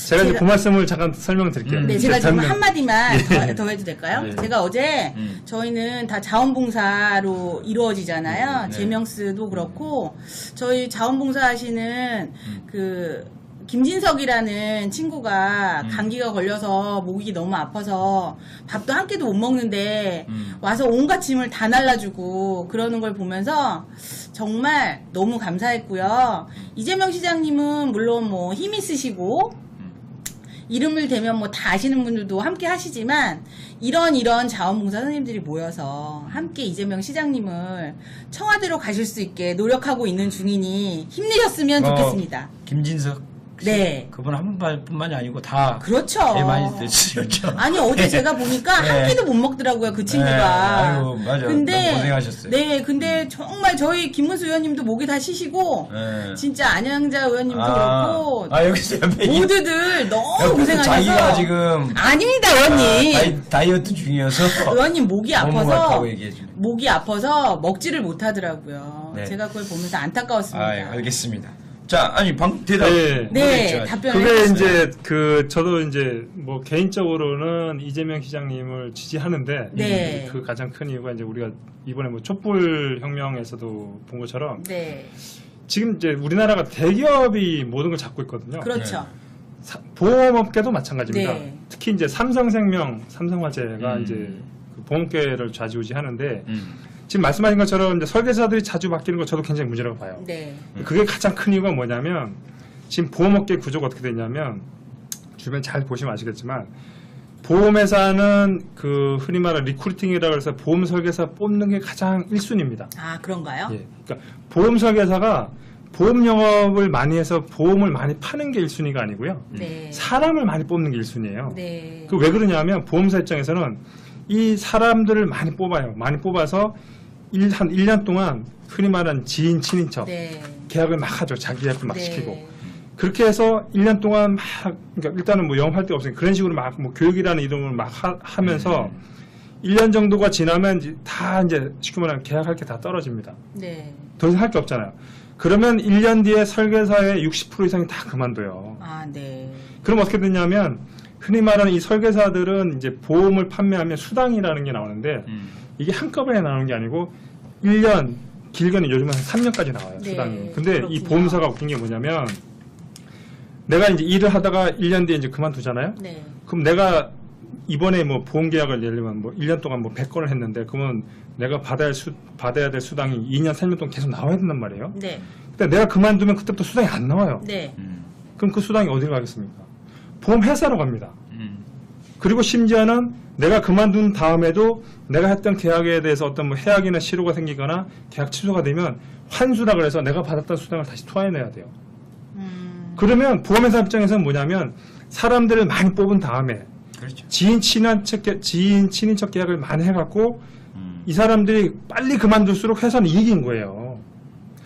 제가 이제 그 말씀을 잠깐 설명드릴게요. 네, 제가 지금 한마디만 더 해도 될까요? 네. 제가 어제 저희는 다 자원봉사로 이루어지잖아요. 제명스도 그렇고 저희 자원봉사 하시는 그 김진석이라는 친구가 감기가 걸려서 목이 너무 아파서 밥도 한 끼도 못 먹는데 와서 온갖 짐을 다 날라주고 그러는 걸 보면서 정말 너무 감사했고요. 이재명 시장님은 물론 뭐 힘이 쓰시고 이름을 대면 뭐 다 아시는 분들도 함께 하시지만 이런 자원봉사 선생님들이 모여서 함께 이재명 시장님을 청와대로 가실 수 있게 노력하고 있는 중이니 힘내셨으면 좋겠습니다. 김진석 씨, 네. 그분 한 분만이 아니고 다 그렇죠. 애 많이 드셨죠. 아니 어제 제가 보니까 네. 한 끼도 못 먹더라고요 그 친구가. 네. 아유, 맞아. 근데 너무 고생하셨어요. 네, 근데 정말 저희 김문수 의원님도 목이 다 쉬시고 네. 진짜 안양자 의원님도 그렇고 여기서 옆에 모두들 너무 옆에 고생하셔서 자기가 지금 아닙니다 의원님. 다이어트 중이어서 의원님 목이 너무 아파서 많다고 얘기해 주네. 목이 아파서 먹지를 못하더라고요. 네. 제가 그걸 보면서 안타까웠습니다. 알겠습니다. 자, 아니 대답. 네. 네, 답변을 그게 해주세요. 이제 저도 이제 뭐 개인적으로는 이재명 시장님을 지지하는데 네. 그 가장 큰 이유가 이제 우리가 이번에 뭐 촛불 혁명에서도 본 것처럼 네, 지금 이제 우리나라가 대기업이 모든 걸 잡고 있거든요. 그렇죠. 보험업계도 마찬가지입니다. 네. 특히 이제 삼성생명, 삼성화재가 이제 그 보험계를 좌지우지하는데 지금 말씀하신 것처럼 이제 설계사들이 자주 바뀌는 거 저도 굉장히 문제라고 봐요. 네, 그게 가장 큰 이유가 뭐냐면 지금 보험업계 구조가 어떻게 되냐면 주변 잘 보시면 아시겠지만 보험회사는 그 흔히 말하는 리크루팅이라고 해서 보험 설계사 뽑는 게 가장 1순위입니다. 아 그런가요? 예. 그러니까 보험 설계사가 보험 영업을 많이 해서 보험을 많이 파는 게 1순위가 아니고요. 네, 사람을 많이 뽑는 게 1순위예요. 네, 그 왜 그러냐면 보험사 입장에서는 이 사람들을 많이 뽑아요. 많이 뽑아서 한 1년 동안 흔히 말하는 지인, 친인척 네, 계약을 막 하죠. 자기 계약도 막 네. 시키고. 그렇게 해서 1년 동안 막, 그러니까 일단은 뭐 영업할 데가 없으니까 그런 식으로 막 뭐 교육이라는 이름을 막 하면서 1년 정도가 지나면 이제 다 이제 쉽게 말하면 계약할 게 다 떨어집니다. 네. 더 이상 할 게 없잖아요. 그러면 1년 뒤에 설계사의 60% 이상이 다 그만둬요. 아, 네. 그럼 어떻게 되냐면 흔히 말하는 이 설계사들은 이제 보험을 판매하면 수당이라는 게 나오는데 이게 한꺼번에 나오는 게 아니고 1년, 길게는 요즘은 한 3년까지 나와요. 네, 수당이. 근데 그렇군요. 이 보험사가 웃긴 게 뭐냐면 내가 이제 일을 하다가 1년 뒤에 이제 그만두잖아요. 네. 그럼 내가 이번에 뭐 보험 계약을 예를 들면 뭐 1년 동안 뭐 100건을 했는데 그러면 내가 받아야 될 수당이 2년, 3년 동안 계속 나와야 된단 말이에요. 네. 근데 내가 그만두면 그때부터 수당이 안 나와요. 네. 그럼 그 수당이 어디로 가겠습니까? 보험회사로 갑니다. 그리고 심지어는 내가 그만둔 다음에도 내가 했던 계약에 대해서 어떤 뭐 해약이나 실효가 생기거나 계약 취소가 되면 환수라 그래서 내가 받았던 수당을 다시 토해내야 돼요. 그러면 보험회사 입장에서는 뭐냐면 사람들을 많이 뽑은 다음에 그렇죠. 지인 친인척 계약을 많이 해갖고 이 사람들이 빨리 그만둘수록 회사는 이익인 거예요.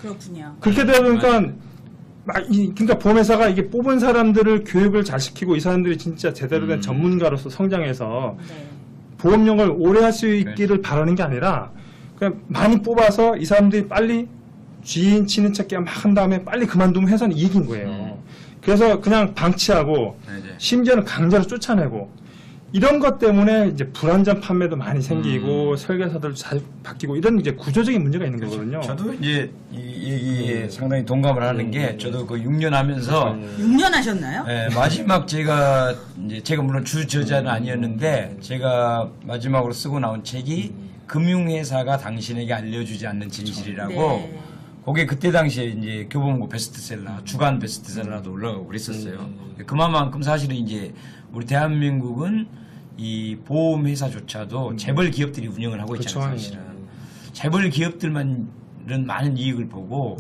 그렇군요. 그렇게 되다 보니까 그러니까 보험회사가 이게 뽑은 사람들을 교육을 잘 시키고 이 사람들이 진짜 제대로 된 전문가로서 성장해서 네. 보험령을 오래 할 수 있기를 바라는 게 아니라 그냥 많이 뽑아서 이 사람들이 빨리 지인 친인척 계약 막 한 다음에 빨리 그만두면 회사는 이익인 거예요. 그래서 그냥 방치하고 심지어는 강제로 쫓아내고 이런 것 때문에 이제 불안전 판매도 많이 생기고 설계사들도 잘 바뀌고 이런 이제 구조적인 문제가 있는 거거든요. 저도 이제 이 상당히 동감을 하는 게 저도 그 6년 하면서 6년 하셨나요? 네, 마지막 제가 물론 주 저자는 아니었는데 제가 마지막으로 쓰고 나온 책이 금융회사가 당신에게 알려주지 않는 진실이라고. 네. 그게 그때 당시에 이제 교보문고 베스트셀러, 주간 베스트셀러도 올라가고 그랬었어요. 그만큼 사실은 이제 우리 대한민국은 이 보험회사조차도 재벌 기업들이 운영을 하고 있잖아요, 그렇죠. 사실은. 재벌 기업들만은 많은 이익을 보고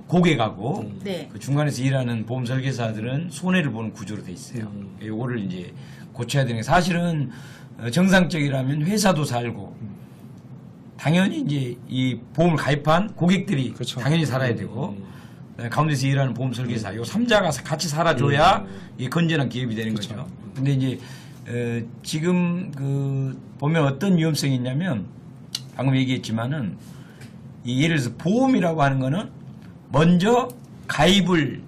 고객하고 네. 그 중간에서 일하는 보험 설계사들은 손해를 보는 구조로 돼 있어요. 요거를 이제 고쳐야 되는 게 사실은 정상적이라면 회사도 살고 당연히 이제 이 보험을 가입한 고객들이 그렇죠. 당연히 살아야 되고 가운데서 일하는 보험 설계사 요 3자가 같이 살아줘야 이 건전한 기업이 되는 그렇죠. 거죠. 근데 이제 지금 그 보면 어떤 위험성이 있냐면 방금 얘기했지만은 이 예를 들어서 보험이라고 하는 거는 먼저 가입을